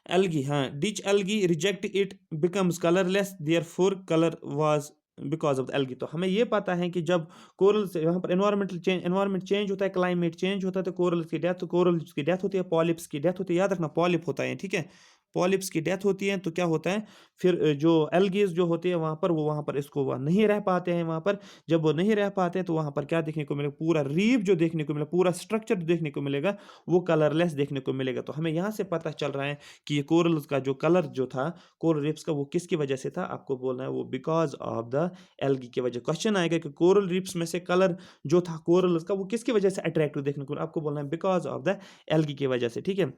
A: एल्गी, हाँ, ditch algae reject it becomes colourless, their for colour was because of the algae. तो हमें ये पता है कि जब कोरल से यहाँ पर एनवायरमेंट चेंज होता है, क्लाइमेट चेंज होता है, तो कोरल की डेथ होती है, पॉलिप्स की डेथ होती है। याद रखना पॉलिप होता है, ठीक है, पॉलिप्स की डेथ होती है। तो क्या होता है फिर, जो एल्गीज जो होती है वहाँ पर, वो वहाँ पर इसको वह नहीं रह पाते हैं वहाँ पर। जब वो नहीं रह पाते हैं, तो वहाँ पर क्या देखने को मिलेगा, पूरा रीफ जो देखने को मिलेगा, पूरा स्ट्रक्चर देखने को मिलेगा, वो कलरलेस देखने को मिलेगा। तो हमें यहाँ से पता चल रहा है कि ये कोरल का जो कलर जो था, कोरल रीफ्स का, वो किसकी वजह से था, आपको बोलना है वो बिकॉज ऑफ द एल्गी की वजह। क्वेश्चन आएगा कि कोरल रीफ्स में से कलर जो था कोरल का, वो किसकी वजह से अट्रैक्टिव देखने को, आपको बोलना है बिकॉज ऑफ द एल्गी की वजह से, ठीक है।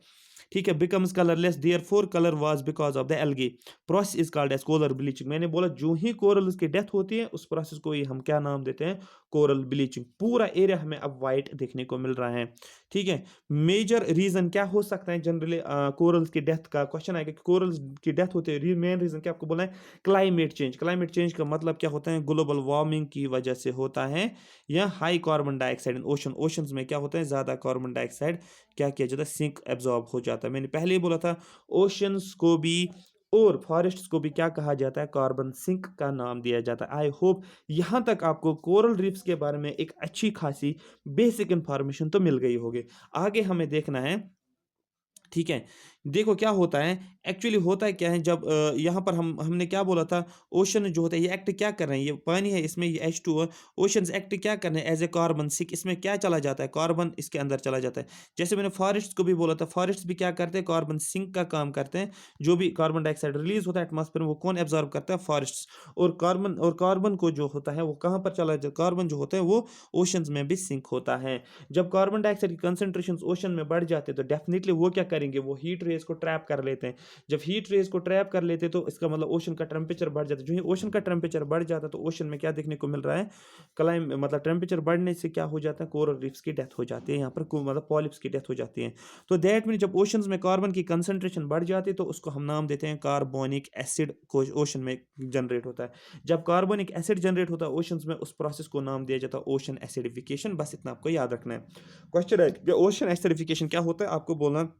A: ठीक है, becomes colourless, their for colour was because of the algae. Process is called as coral bleaching. मैंने बोला जो ही कोरल की डेथ होती है, उस प्रोसेस को ही हम क्या नाम देते हैं, कोरल ब्लीचिंग। पूरा एरिया हमें अब वाइट देखने को मिल रहा है, ठीक है। मेजर रीजन क्या हो सकता है जनरली कोरल्स की डेथ का, क्वेश्चन आएगा कि कोरल्स की डेथ होती है, मेन रीजन क्या, आपको बोलना है क्लाइमेट चेंज। क्लाइमेट चेंज का मतलब क्या होता है, ग्लोबल वार्मिंग की वजह से होता है, या high carbon dioxide in oceans में क्या होता है, ज्यादा कार्बन डाइऑक्साइड क्या किया जाता है, सिंक एब्जॉर्ब हो जाता है। मैंने पहले ही बोला था, ओशंस को भी और फॉरेस्ट्स को भी क्या कहा जाता है, कार्बन सिंक का नाम दिया जाता है। आई होप यहाँ तक आपको कोरल रीफ्स के बारे में एक अच्छी खासी बेसिक इंफॉर्मेशन तो मिल गई होगी। आगे हमें देखना है
B: ठीक है। देखो क्या होता है, एक्चुअली होता है क्या है जब यहाँ पर हमने क्या बोला था, ओशन जो होता है ये एक्ट क्या कर रहे हैं, ये पानी है इसमें ये H2O, ओशंस एक्ट क्या कर रहे हैं एज़ ए कार्बन सिंक, इसमें क्या चला जाता है, कार्बन इसके अंदर चला जाता है। जैसे मैंने फॉरेस्ट्स को भी बोला था, फॉरेस्ट्स भी क्या करते हैं, कार्बन सिंक का काम करते हैं। जो भी कार्बन डाइऑक्साइड रिलीज़ होता है एटमॉस्फेयर में वो कौन एब्ज़ॉर्ब करता है, फॉरेस्ट्स। और कार्बन को जो होता है वो कहाँ पर चला जाता है, कार्बन जो होता है वो ओशंस में भी सिंक होता है। जब कार्बन डाइऑक्साइड की कंसंट्रेशंस ओशन में बढ़ जाते हैं तो डेफिनेटली वो क्या करेंगे, वो हीट रेज को ट्रैप कर लेते हैं। जब हीट रेज को ट्रैप कर लेते हैं तो इसका मतलब ओशन का टेम्परेचर बढ़ जाता है। जो ही ओशन का टेम्परेचर बढ़ जाता है तो ओशन में क्या देखने को मिल रहा है, मतलब टेम्परेचर बढ़ने से क्या हो जाता है, कोरल रीफ्स की डेथ हो जाती है, यहाँ पर मतलब पॉलिप्स की डेथ हो जाती है। तो दैट मीन जब ओशंस में कार्बन की कंसंट्रेशन बढ़ जाती है तो उसको हम नाम देते हैं कार्बोनिक एसिड, को ओशन में जनरेट होता है। जब कार्बोनिक एसिड जनरेट होता है ओशंस में, उस प्रोसेस को नाम दिया जाता है ओशन एसिडिफिकेशन। बस इतना आपको याद रखना है। क्वेश्चन है कि ओशन एसिडिफिकेशन क्या होता है, आपको बोलना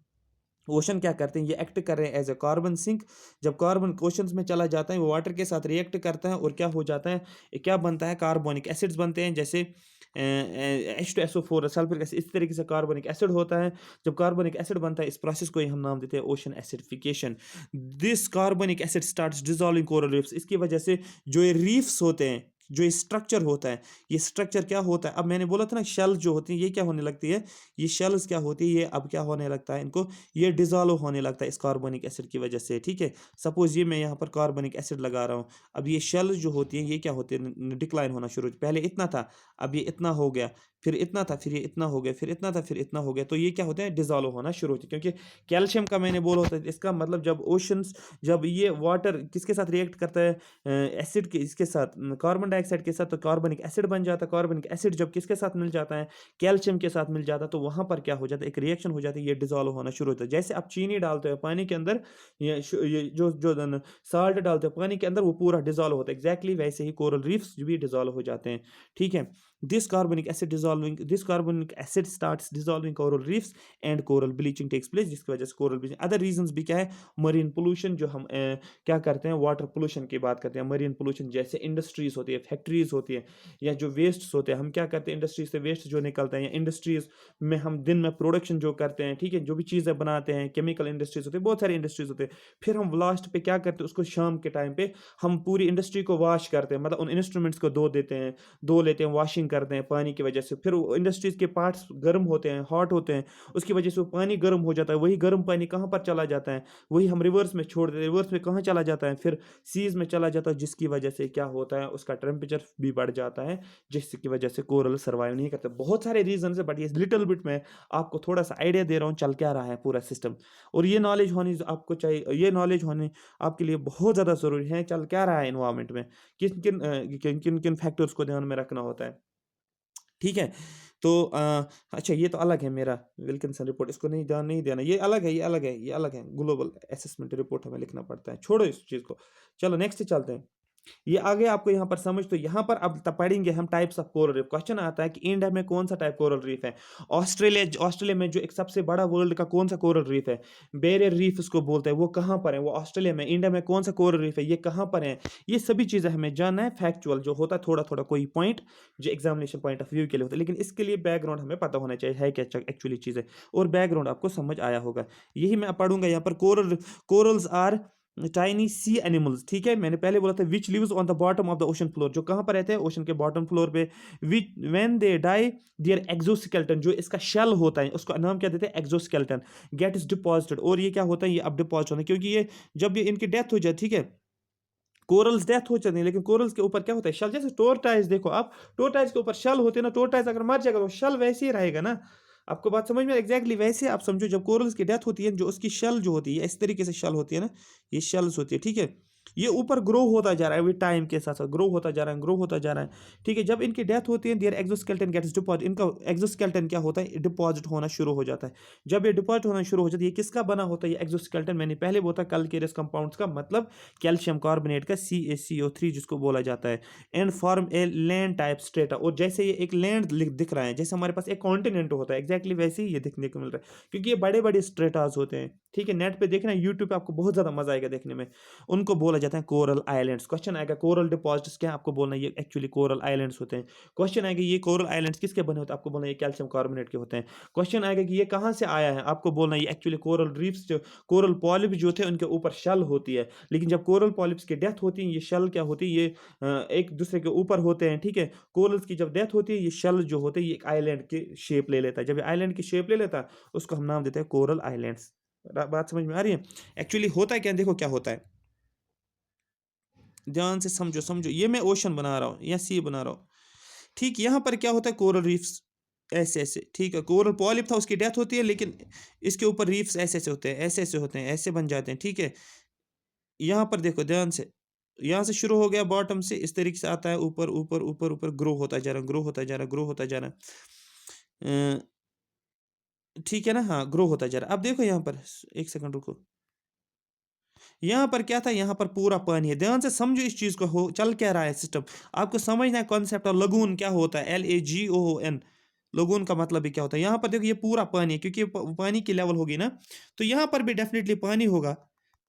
B: ओशन क्या करते हैं, ये एक्ट कर रहे हैं एज ए कार्बन सिंक। जब कार्बन ओशंस में चला जाता है वो वाटर के साथ रिएक्ट करता है और क्या हो जाता है, क्या बनता है, कार्बोनिक एसिड्स बनते हैं, जैसे H2SO4 सल्फ्यूरिक एसिड, इस तरीके से कार्बोनिक एसिड होता है। जब कार्बोनिक एसिड बनता है इस प्रोसेस को ही हम नाम देते हैं ocean acidification. This carbonic acid starts dissolving coral reefs, इसकी वजह से जो ये रीफ्स होते हैं, जो ये स्ट्रक्चर होता है, ये स्ट्रक्चर क्या होता है, अब मैंने बोला था ना शेल्स जो होती हैं ये क्या होने लगती है, ये शेल्स क्या होती है, ये अब क्या होने लगता है इनको, ये डिजॉल्व होने लगता है इस कार्बोनिक एसिड की वजह से। ठीक है, सपोज ये मैं यहाँ पर कार्बोनिक एसिड लगा रहा हूँ, अब ये शेल्स जो होती हैं ये क्या होती है, डिक्लाइन होना शुरू, पहले इतना था, अब ये इतना हो गया, फिर इतना था, फिर ये इतना हो गया, फिर इतना था, फिर इतना हो गया, तो ये क्या होता है, डिजॉल्व होना शुरू होती है। क्योंकि कैल्शियम का मैंने बोला होता है, इसका मतलब जब ओशंस, जब ये वाटर किसके साथ रिएक्ट करता है, एसिड के, इसके साथ, कार्बन डाइऑक्साइड के साथ, तो कार्बनिक एसिड बन जाता है। कार्बनिक एसिड जब किसके साथ मिल जाता है, कैल्शियम के साथ मिल जाता है, तो वहाँ पर क्या हो जाता है, एक रिएक्शन हो जाती है, ये डिजॉल्व होना शुरू होता है। जैसे आप चीनी डालते हो पानी के अंदर, ये जो जो साल्ट डालते हो पानी के अंदर, वो पूरा डिजॉल्व होता है, एग्जैक्टली वैसे ही कोरल रीफ्स भी डिजॉल्व हो जाते हैं। ठीक है, this carbonic acid starts dissolving coral reefs and coral bleaching takes place, जिसकी वजह से कोरल ब्लीचिंग। अदर रीजंस भी क्या है, मरीन पोल्यूशन, जो हम क्या करते हैं, वाटर पोल्यूशन की बात करते हैं, मरीन पोल्यूशन, जैसे इंडस्ट्रीज होती है, फैक्ट्रीज होती है, या जो वेस्ट होते हैं, हम क्या करते हैं, इंडस्ट्रीज से वेस्ट जो निकलते हैं, या इंडस्ट्रीज में हम दिन में प्रोडक्शन जो करते हैं, ठीक है, जो भी चीज़ें बनाते हैं, केमिकल इंडस्ट्रीज होते हैं, बहुत सारी इंडस्ट्रीज होते हैं, फिर हम लास्ट पे क्या करते हैं, उसको शाम के टाइम पे हम पूरी इंडस्ट्री को वॉश करते हैं, मतलब उन इंस्ट्रूमेंट्स को धो लेते हैं, वॉशिंग करते हैं पानी की वजह से। फिर इंडस्ट्रीज के पार्ट्स गर्म होते हैं, हॉट होते हैं, उसकी वजह से वो पानी गर्म हो जाता है, वही गर्म पानी कहाँ पर चला जाता है, वही हम रिवर्स में छोड़ देते हैं, रिवर्स में कहाँ चला जाता है, फिर सीज में चला जाता है, जिसकी वजह से क्या होता है, उसका टेम्परेचर भी बढ़ जाता है, जिसकी वजह से कोरल सर्वाइव नहीं करते। बहुत सारे रीजन है, बट ये लिटिल बिट में आपको थोड़ा सा आइडिया दे रहा हूँ चल क्या रहा है पूरा सिस्टम। और ये नॉलेज होनी आपको चाहिए, ये नॉलेज होने आपके लिए बहुत ज़्यादा ज़रूरी है, चल क्या रहा है इन्वायरमेंट में, किन किन किन किन किन फैक्टर्स को ध्यान में रखना होता है। ठीक है, तो अच्छा ये तो अलग है मेरा विल्किंसन रिपोर्ट, इसको नहीं ध्यान नहीं देना, ये अलग है, ये अलग है, ये अलग है, ग्लोबल असेसमेंट रिपोर्ट हमें लिखना पड़ता है, छोड़ो इस चीज़ को। चलो नेक्स्ट चलते हैं। ये आगे आपको यहाँ पर समझ, तो यहाँ पर अब पढ़ेंगे हम types of coral reef. Question आता है कि इंडिया में कौन सा टाइप कोरल रीफ है, ऑस्ट्रेलिया में जो एक सबसे बड़ा वर्ल्ड का कौन सा कोरल रीफ है, बैरियर रीफ उसको बोलते हैं, वो कहाँ पर है, वो ऑस्ट्रेलिया में। इंडिया में कौन सा कोरल रीफ है, ये कहाँ पर है, ये सभी चीज़ें हमें जानना है, फैक्चुअल जो होता है, थोड़ा थोड़ा कोई पॉइंट जो एग्जामिनेशन पॉइंट ऑफ व्यू के लिए होता है, लेकिन इसके लिए बैकग्राउंड हमें पता होना चाहिए है क्या एक्चुअली चीज़ें, और बैकग्राउंड आपको समझ आया होगा। यही मैं पढ़ूंगा यहाँ पर। Corals are tiny sea animals, ठीक है, मैंने पहले बोला था which lives on the bottom of the ocean floor, जो कहाँ पर रहते हैं, ओशन के बॉटम फ्लोर पे। Which when they die their exoskeleton, जो इसका शेल होता है उसका नाम क्या देते हैं, एक्सोस्केलेटन, गेट इज डिपॉजिटेड, और ये क्या होता है, ये अब डिपॉजिट होता है, क्योंकि ये जब ये इनकी डेथ हो जाए, ठीक है, कोरल्स डेथ हो जाती है, लेकिन कोरल्स के ऊपर क्या होता है, शल, जैसे टोरटाइज देखो आप, टोरटाइज के ऊपर शल होते हैं ना, टोरटाइज अगर मर जाएगा तो शल वैसे ही रहेगा ना। आपको बात समझ में, एग्जैक्टली वैसे आप समझो, जब कोरल्स की डेथ होती है, जो उसकी शल जो होती है, इस तरीके से शल होती है ना, ये शेल्स होती है, ठीक है, ये ऊपर ग्रो होता जा रहा है, विद टाइम के साथ साथ ग्रो होता जा रहा है, ग्रो होता जा रहा है, ठीक है। जब इनकी डेथ होती है, देयर एक्सोस्केलेटन गेट्स डिपॉजिट, इनका एक्सोस्केलेटन क्या होता है, डिपॉजिट होना शुरू हो जाता है। जब ये डिपॉजिट होना शुरू हो जाता है, ये किसका बना होता है, ये एक्सोस्केलेटन, मैंने पहले बोला था कैल्केरियस कंपाउंड्स का, मतलब कैल्शियम कार्बोनेट का, CaCO3 जिसको बोला जाता है, and form a land type strata, और जैसे ये एक लैंड दिख रहा है, जैसे हमारे पास एक कॉन्टिनेंट होता है, एग्जैक्टली वैसे ही ये देखने को मिल रहा है, क्योंकि ये बड़े बड़े स्ट्रेटास होते हैं, ठीक है। नेट पे देखना, यूट्यूब पे आपको बहुत ज़्यादा मजा आएगा देखने में, उनको बोला जाते हैं कोरल आइलैंड्स। क्वेश्चन आएगा कोरल डिपॉजिट्स क्या है, आपको बोलना है ये एक्चुअली कोरल आइलैंड्स होते हैं। क्वेश्चन आएगा ये कोरल आइलैंड्स किसके बने होते हैं, आपको बोलना है ये कैल्शियम कार्बोनेट के होते हैं। क्वेश्चन आएगा कि ये कहाँ से आया है, आपको बोलना है ये एक्चुअली कोरल रीफ्स जो कोरल पॉलिप जो थे उनके ऊपर शल होती है, लेकिन जब कोरल पॉलिप्स की डेथ होती है ये शल क्या होती है, ये एक दूसरे के ऊपर होते हैं, ठीक है। कोरल्स की जब डेथ होती है ये शल जो होते हैं ये एक आइलैंड की शेप ले लेता है, जब ये आइलैंड की शेप ले लेता है उसको हम नाम देते हैं कोरल आइलैंड्स। बात समझ में आ रही है? एक्चुअली होता है क्या, देखो क्या होता है, ध्यान से समझो समझो, ये मैं ओशन बना रहा हूँ या सी बना रहा हूँ, ठीक। यहाँ पर क्या होता है कोरल रीफ्स ऐसे ऐसे, ठीक है। कोरल पॉलिप था उसकी डेथ होती है, लेकिन इसके ऊपर रीफ्स ऐसे ऐसे होते हैं, ऐसे ऐसे होते हैं, ऐसे बन जाते हैं, ठीक है। यहाँ पर देखो ध्यान से, यहाँ से शुरू हो गया बॉटम से, इस तरीके से आता है ऊपर ऊपर ऊपर ऊपर, ग्रो होता जा रहा, ग्रो होता जा रहा, ग्रो होता जा रहा, ठीक है ना, हाँ ग्रो होता जा रहा। अब देखो यहाँ पर, एक सेकंड रुको, यहाँ पर क्या था, यहाँ पर पूरा पानी है, ध्यान से समझो इस चीज को, हो चल क्या रहा है सिस्टम, आपको समझना है कॉन्सेप्ट। और लगून क्या होता है, LAGOON, लगून का मतलब भी क्या होता है। यहाँ पर देखो ये पूरा पानी है, क्योंकि ये पानी की लेवल होगी ना, तो यहाँ पर भी डेफिनेटली पानी होगा,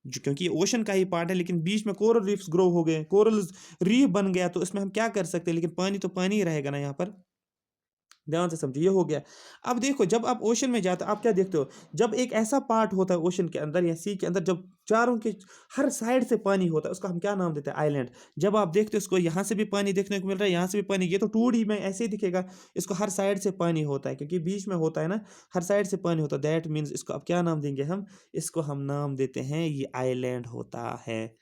B: क्योंकि ये ओशन का ही पार्ट है, लेकिन बीच में कोरल रीफ्स ग्रो हो गए, कोरल रीफ बन गया, तो इसमें हम क्या कर सकते हैं, लेकिन पानी तो पानी ही रहेगा ना यहाँ पर। ध्यान से समझिए, ये हो गया। अब देखो जब आप ओशन में जाते हो आप क्या देखते हो, जब एक ऐसा पार्ट होता है ओशन के अंदर या सी के अंदर, जब चारों के हर साइड से पानी होता है, उसका हम क्या नाम देते हैं, आइलैंड। जब आप देखते हो इसको, यहाँ से भी पानी देखने को मिल रहा है, यहाँ से भी पानी, ये तो 2D में ऐसे ही दिखेगा, इसको हर साइड से पानी होता है, क्योंकि बीच में होता है ना, हर साइड से पानी होता है, दैट मीन्स इसको अब क्या नाम देंगे हम, इसको हम नाम देते हैं ये आइलैंड होता है।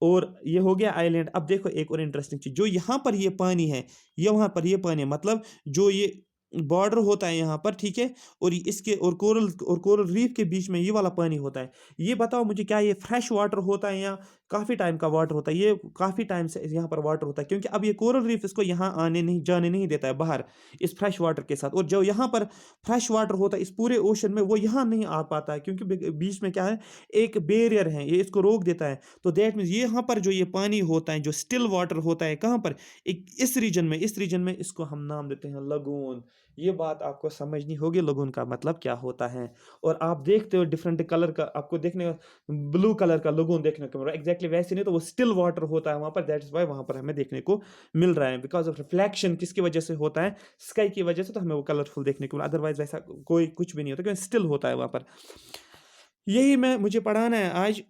B: और ये हो गया आइलैंड। अब देखो एक और इंटरेस्टिंग चीज, जो यहाँ पर ये पानी है, ये वहां पर ये पानी है, मतलब जो ये बॉर्डर होता है यहाँ पर, ठीक है, और इसके और कोरल रीफ के बीच में ये वाला पानी होता है। ये बताओ मुझे, क्या ये फ्रेश वाटर होता है या काफी टाइम का वाटर होता है, ये काफी टाइम से यहाँ पर वाटर होता है, क्योंकि अब ये कोरल रीफ इसको यहाँ आने नहीं जाने नहीं देता है बाहर इस फ्रेश वाटर के साथ, और जो यहाँ पर फ्रेश वाटर होता है इस पूरे ओशन में, वो यहाँ नहीं आ पाता है, क्योंकि बीच में क्या है, एक बैरियर है, ये इसको रोक देता है। तो दैट मीन्स ये यहाँ पर जो ये पानी होता है, जो स्टिल वाटर होता है, कहाँ पर, एक इस रीजन में इसको हम नाम देते हैं लगून। ये बात आपको समझनी होगी, लगून का मतलब क्या होता है। और आप देखते हो डिफरेंट कलर का, आपको देखने ब्लू कलर का लगून देखने को मिल रहा है, एग्जैक्टली वैसे नहीं, तो वो स्टिल वाटर होता है वहां पर, दैट इज वाई वहां पर हमें देखने को मिल रहा है, बिकॉज ऑफ रिफ्लेक्शन, किसकी वजह से होता है, स्काई की वजह से, तो हमें वो कलरफुल देखने को मिला, अदरवाइज वैसा कोई कुछ भी नहीं होता, क्योंकि स्टिल होता है वहां पर। यही मैं मुझे पढ़ाना है आज।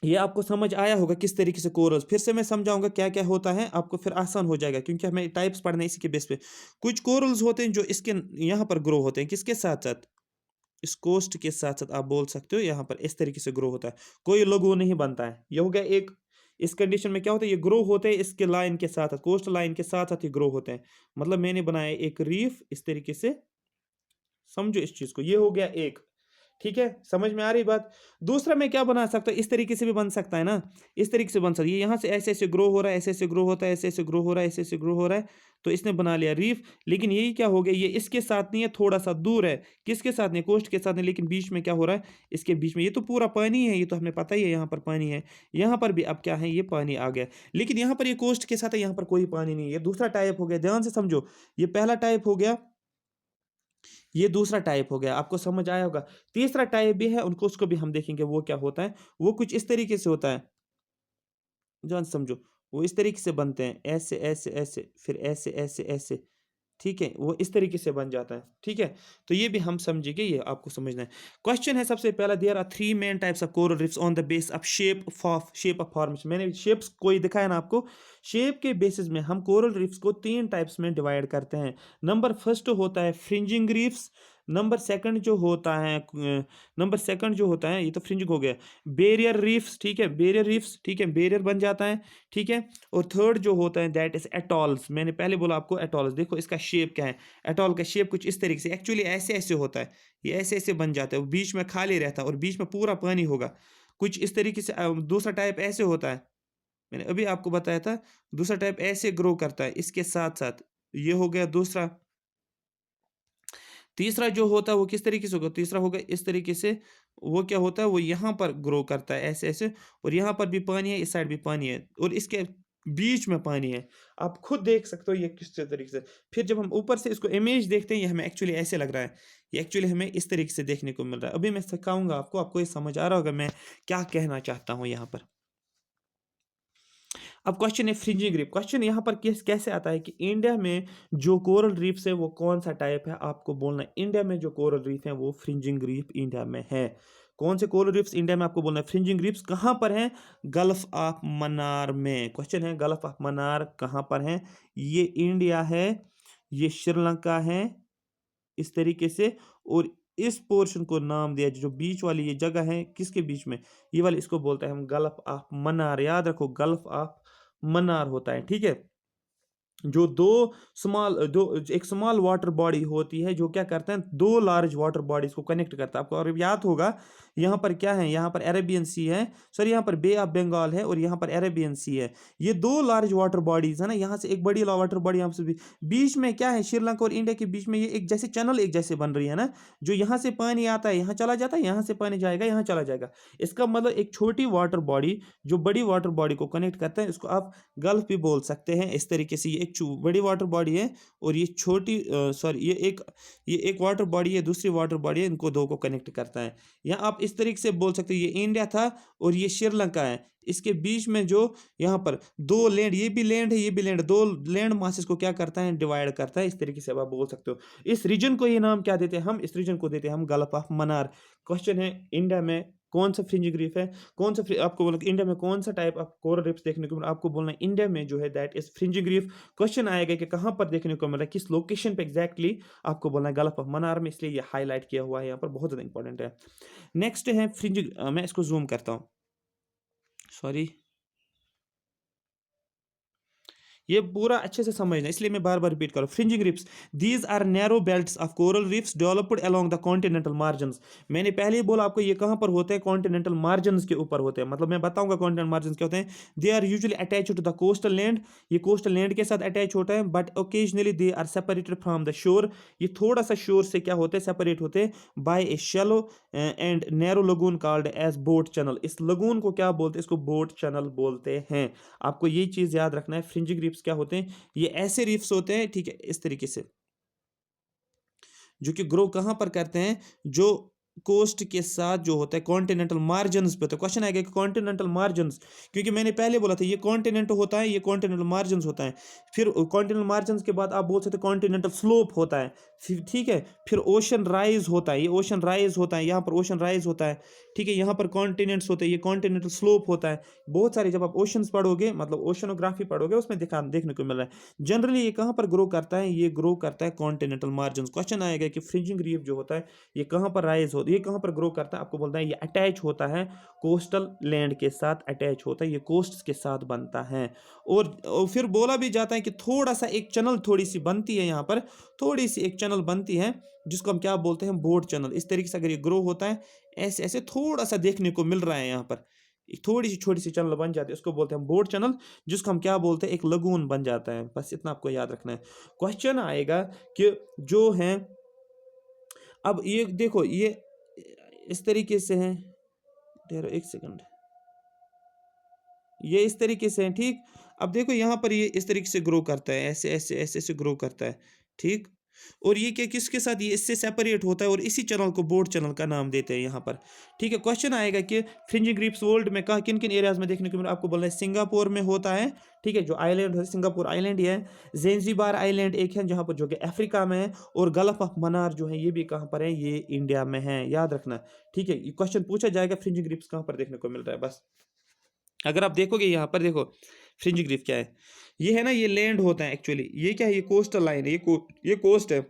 B: ये आपको समझ आया होगा किस तरीके से कोरल्स, फिर से मैं समझाऊंगा क्या क्या होता है, आपको फिर आसान हो जाएगा, क्योंकि हमें टाइप्स पढ़ना है इसी के बेस पे। कुछ कोरल्स होते हैं जो इसके यहाँ पर ग्रो होते हैं, किसके साथ साथ, इस कोस्ट के साथ साथ, आप बोल सकते हो यहाँ पर इस तरीके से ग्रो होता है, कोई लोगो नहीं बनता है, ये हो गया एक। इस कंडीशन में क्या होता है, ये ग्रो होते हैं इसके लाइन के साथ, कोस्ट लाइन के साथ साथ ये ग्रो होते हैं, मतलब मैंने बनाया एक रीफ इस तरीके से, समझो इस चीज को, ये हो गया एक, ठीक है, समझ में आ रही बात। दूसरा मैं क्या बना सकता हूँ, इस तरीके से भी बन सकता है ना, इस तरीके से बन सकता है, ये यहाँ से ऐसे ऐसे ग्रो हो रहा है, ऐसे ऐसे ग्रो होता है, ऐसे ऐसे ग्रो हो रहा है, ऐसे ऐसे ग्रो हो रहा है, तो इसने बना लिया रीफ। लेकिन यही क्या हो गया, ये इसके साथ नहीं है, थोड़ा सा दूर है, किसके साथ नहीं, कोस्ट के साथ नहीं, लेकिन बीच में क्या हो रहा है, इसके बीच में, ये तो पूरा पानी है, ये तो हमें पता ही है यहाँ पर पानी है, यहाँ पर भी अब क्या है, ये पानी आ गया, लेकिन यहाँ पर ये कोस्ट के साथ है, यहाँ पर कोई पानी नहीं है, ये दूसरा टाइप हो गया, ध्यान से समझो, ये पहला टाइप हो गया, ये दूसरा टाइप हो गया, आपको समझ आया होगा। तीसरा टाइप भी है, उनको उसको भी हम देखेंगे वो क्या होता है, वो कुछ इस तरीके से होता है, ध्यान से समझो, वो इस तरीके से बनते हैं, ऐसे ऐसे ऐसे, फिर ऐसे ऐसे ऐसे, ठीक है, वो इस तरीके से बन जाता है, ठीक है। तो ये भी हम समझेंगे, ये आपको समझना है। क्वेश्चन है सबसे पहला, there are 3 main types of coral reefs on the base of shape of formation. मैंने शेप्स कोई दिखाया ना आपको, शेप के बेसिस में हम कोरल रीफ्स को 3 टाइप्स में डिवाइड करते हैं। नंबर फर्स्ट होता है फ्रिंजिंग रीफ्स, नंबर सेकंड जो होता है, ये तो फ्रिंजिंग हो गया, बेरियर रीफ्स, ठीक है, बेरियर रीफ्स, ठीक है, बेरियर बन जाता है, ठीक है। और थर्ड जो होता है दैट इज एटॉल्स, मैंने पहले बोला आपको एटॉल्स, देखो इसका शेप क्या है, एटॉल का शेप कुछ इस तरीके से, एक्चुअली ऐसे ऐसे होता है, ये ऐसे ऐसे बन जाता है, वो बीच में खाली रहता है और बीच में पूरा पानी होगा, कुछ इस तरीके से। दूसरा टाइप ऐसे होता है, मैंने अभी आपको बताया था, दूसरा टाइप ऐसे ग्रो करता है इसके साथ साथ, ये हो गया दूसरा। तीसरा जो होता है वो किस तरीके से होगा, तीसरा होगा इस तरीके से, वो क्या होता है, वो यहाँ पर ग्रो करता है ऐसे ऐसे, और यहाँ पर भी पानी है, इस साइड भी पानी है, और इसके बीच में पानी है, आप खुद देख सकते हो ये किस तरीके से। फिर जब हम ऊपर से इसको इमेज देखते हैं, ये हमें एक्चुअली ऐसे लग रहा है, ये एक्चुअली हमें इस तरीके से देखने को मिल रहा है। अभी मैं सिखाऊंगा आपको, आपको ये समझ आ रहा होगा मैं क्या कहना चाहता हूँ यहाँ पर। अब क्वेश्चन है फ्रिंजिंग रीफ। क्वेश्चन यहाँ पर कैसे आता है कि इंडिया में जो कोरल रीफ्स है वो कौन सा टाइप है, आपको बोलना है इंडिया में जो कोरल रीफ है वो फ्रिंजिंग रीफ इंडिया में है। कौन से कोरल रीफ्स इंडिया में, आपको बोलना है फ्रिंजिंग रीफ्स कहाँ पर हैं, गल्फ ऑफ मन्नार में। क्वेश्चन है गल्फ ऑफ मन्नार कहाँ पर है, ये इंडिया है, ये श्रीलंका है, इस तरीके से। और इस पोर्शन को नाम दिया जो बीच वाली ये जगह है किसके बीच में, ये वाली, इसको बोलते हैं हम गल्फ ऑफ मन्नार। याद रखो गल्फ ऑफ मन्नार होता है, ठीक है। जो दो एक स्मॉल वाटर बॉडी होती है जो क्या करते हैं, दो लार्ज वाटर बॉडीज को कनेक्ट करता है। आपको और याद होगा यहाँ पर क्या है, यहाँ पर अरेबियन सी है, सॉरी यहाँ पर बे ऑफ बंगाल है और यहाँ पर अरेबियन सी है। ये दो लार्ज वाटर बॉडीज है ना, यहाँ से एक बड़ी वाटर बॉडी, यहाँ से बीच में क्या है, श्रीलंका और इंडिया के बीच में ये एक जैसे चैनल एक जैसे बन रही है ना, जो यहाँ से पानी आता है यहाँ चला जाता है, यहाँ से पानी जाएगा यहाँ चला जाएगा। इसका मतलब एक छोटी वाटर बॉडी जो बड़ी वाटर बॉडी को कनेक्ट करता है, इसको आप गल्फ भी बोल सकते हैं। इस तरीके से ये एक बड़ी वाटर बॉडी है और ये छोटी, सॉरी ये एक वाटर बॉडी है, दूसरी वाटर बॉडी है, इनको दो को कनेक्ट करता है। या आप इस तरीके से बोल सकते हैं ये इंडिया था और ये श्रीलंका है, इसके बीच में जो यहाँ पर दो लैंड, ये भी लैंड है ये भी लैंड, दो लैंड मासेस को क्या करता है, डिवाइड करता है। इस तरीके से आप बोल सकते हो। इस रीजन को ये नाम क्या देते हैं हम, इस रीजन को देते हैं हम गल्फ ऑफ मन्नार। क्वेश्चन है इंडिया में कौन सा फ्रिंजिंग रीफ है, कौन सा आपको बोला इंडिया में कौन सा टाइप ऑफ कोरल रीफ्स देखने को मिला, आपको बोलना है इंडिया में जो है that is fringing reef. Question आएगा कि कहां पर देखने को मिल रहा है, किस लोकेशन पे एग्जैक्टली, आपको बोलना है गल्फ ऑफ मन्नार में, इसलिए ये हाईलाइट किया हुआ है यहाँ पर, बहुत ज्यादा इंपॉर्टेंट है। नेक्स्ट है फ्रिंजिंग, मैं इसको जूम करता हूँ, सॉरी, ये पूरा अच्छे से समझना, इसलिए मैं बार बार रिपीट करूँ। Fringing reefs, these are narrow belts of coral reefs developed along the continental margins. मैंने पहले ही बोला आपको ये कहाँ पर होते हैं, कॉन्टिनेंटल मार्जिन्स के ऊपर होते हैं। मतलब मैं बताऊंगा कॉन्टिनेंटल मार्जिन्स क्या होते हैं। They are usually attach to the coastal land, ये कोस्टल लैंड के साथ अटैच होता है, but occasionally they are separated from the shore. ये थोड़ा सा शोर से क्या होते हैं, सेपरेट होते हैं by a shallow and narrow lagoon called as boat channel. इस लगून को क्या बोलते हैं, इसको बोट चैनल बोलते हैं। आपको ये चीज याद रखना है। फ्रिंजिंग रिफ्स क्या होते हैं, ये ऐसे रिफ्स होते हैं, ठीक है, इस तरीके से, जो कि ग्रो कहां पर करते हैं, जो कोस्ट के साथ जो होता है कॉन्टिनेंटल मार्जिन्स पे। तो क्वेश्चन आएगा कि कॉन्टिनेंटल मार्जिन्स, क्योंकि मैंने पहले बोला था ये कॉन्टिनेंट होता है, ये कॉन्टिनेंटल मार्जिन्स होता है। फिर कॉन्टिनेंटल मार्जिन्स के बाद आप बोल सकते हैं कॉन्टिनेंटल स्लोप होता है, फिर ठीक है, फिर ओशन राइज होता है, ये ओशन राइज होता है, यहाँ पर ओशन राइज होता है, ठीक है, यहाँ पर कॉन्टिनेंट्स होते हैं, ये कॉन्टिनेंटल स्लोप होता है। बहुत सारे जब आप ओशंस पढ़ोगे, मतलब ओशनोग्राफी पढ़ोगे, उसमें देखने को मिल रहा है। जनरली ये कहाँ पर ग्रो करता है, ये ग्रो करता है कॉन्टिनेंटल मार्जिन्स। क्वेश्चन आएगा कि फ्रिंजिंग रीफ जो होता है ये कहाँ पर राइज होता है, ये कहाँ पर ग्रो करता है, आपको बोलता है ये अटैच होता है कोस्टल लैंड के साथ, अटैच होता है, ये कोस्ट के साथ बनता है। और फिर बोला भी जाता है कि थोड़ा सा एक चैनल थोड़ी सी बनती है, यहाँ पर थोड़ी सी एक चैनल बनती है जिसको हम क्या बोलते हैं, बोट चैनल। इस तरीके से अगर ये ग्रो होता है, ऐसे ऐसे थोड़ा सा देखने को मिल रहा है, यहाँ पर एक थोड़ी सी छोटी सी चैनल बन जाती है, उसको बोलते हैं बोट चैनल, जिसको हम क्या बोलते हैं, एक लगून बन जाता है। बस इतना आपको याद रखना है। क्वेश्चन आएगा कि जो है, अब ये देखो, ये इस तरीके से है, ठहरो एक सेकंड, ये इस तरीके से है, ठीक। अब देखो यहाँ पर ये इस तरीके से ग्रो करता है, ऐसे ऐसे ऐसे ऐसे ग्रो करता है, ठीक। और ये क्या किसके साथ, ये इससे सेपरेट होता है और इसी चैनल को बोट चैनल का नाम देते हैं यहाँ पर, ठीक है। क्वेश्चन आएगा कि फ्रिंजिंग रिफ्स वर्ल्ड में कहाँ किन किन एरियाज में देखने को मिला, आपको बोलना है सिंगापुर में होता है, ठीक है, जो आइलैंड है सिंगापुर आइलैंड ही है। जेंजीबार आइलैंड एक है जहाँ पर, जो कि अफ्रीका में है। और गल्फ ऑफ मन्नार जो है ये भी कहाँ पर है, ये इंडिया में है, याद रखना, ठीक है। ये क्वेश्चन पूछा जाएगा फ्रिंजिंग रिफ्स कहाँ पर देखने को मिल रहा है। बस अगर आप देखोगे यहाँ पर, देखो फ्रिंजिंग रिफ क्या है, ये है ना, ये लैंड होता है एक्चुअली, ये क्या है, ये कोस्टल लाइन है, ये कोस्ट है,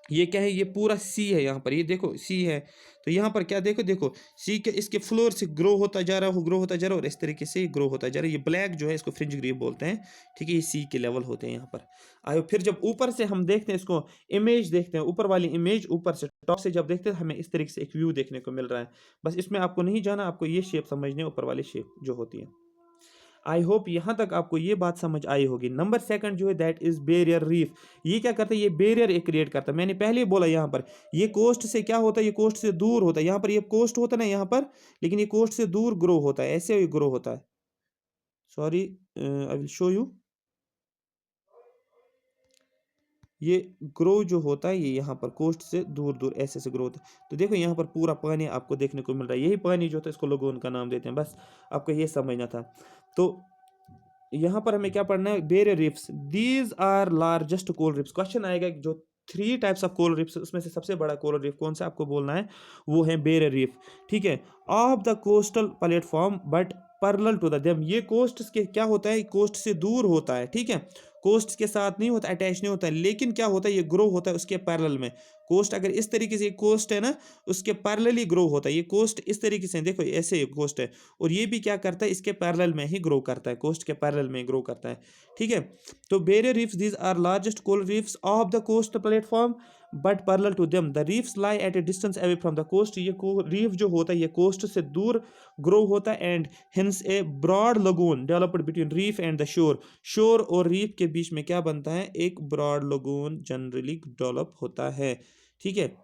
B: ये क्या है, ये पूरा सी है, यहाँ पर ये देखो सी है। तो यहाँ पर क्या देखो, देखो सी के इसके फ्लोर से ग्रो होता जा रहा है, ग्रो होता जा रहा है, और इस तरीके से ग्रो होता जा रहा है। ये ब्लैक जो है इसको फ्रिंजिंग रिफ बोलते हैं, ठीक है, ये सी के लेवल होते हैं यहाँ पर। आयो फिर जब ऊपर से हम देखते हैं इसको, इमेज देखते हैं, ऊपर वाली इमेज, ऊपर से टॉप से जब देखते हैं हमें इस तरीके से एक व्यू देखने को मिल रहा है। बस इसमें आपको नहीं जाना, आपको ये शेप समझनी है, ऊपर वाली शेप जो होती है। आई होप यहाँ तक आपको ये बात समझ आई होगी। नंबर सेकंड जो है दैट इज बैरियर रीफ। ये क्या करता है, ये बैरियर एक क्रिएट करता है। मैंने पहले ही बोला यहाँ पर ये कोस्ट से क्या होता है, ये कोस्ट से दूर होता है। यहाँ पर ये कोस्ट होता है ना यहाँ पर, लेकिन ये कोस्ट से दूर ग्रो होता है, ऐसे ग्रो होता है। Sorry, I will show you. ये ग्रो जो होता है ये यहाँ पर कोस्ट से दूर दूर ऐसे से ग्रो होता है। तो देखो यहाँ पर पूरा पानी आपको देखने को मिल रहा है, यही पानी जो होता है इसको लोगोन का नाम देते हैं। बस आपको ये समझना था। तो यहाँ पर हमें क्या पढ़ना है, barrier reefs, these are largest coral reefs. Question आएगा कि जो 3 टाइप्स ऑफ कोरल रीफ्स उसमें से सबसे बड़ा कोरल रीफ कौन सा आपको बोलना है, वो है बेरियर रीफ। ठीक है, off the coastal platform but parallel to the them, ये कोस्ट के क्या होता है, कोस्ट से दूर होता है। ठीक है, कोस्ट के साथ नहीं होता, अटैच नहीं होता है, लेकिन क्या होता है, ये ग्रो होता है उसके पैरेलल में। कोस्ट अगर इस तरीके से कोस्ट है ना, उसके पैरेलल ही ग्रो होता है। ये कोस्ट इस तरीके से देखो, ऐसे कोस्ट है, और ये भी क्या करता है, इसके पैरेलल में ही ग्रो करता है, कोस्ट के पैरेलल में ग्रो करता है। ठीक है, तो barrier reefs these are largest coral reefs off the coast platform but parallel to them the reefs lie at a distance away from the coast. ये रीफ जो होता है ये कोस्ट से दूर ग्रो होता है, and hence a broad lagoon developed between reef and the shore. Shore और रीफ के बीच में क्या बनता है, एक ब्रॉड लगून जनरली डेवलप होता है। ठीक है,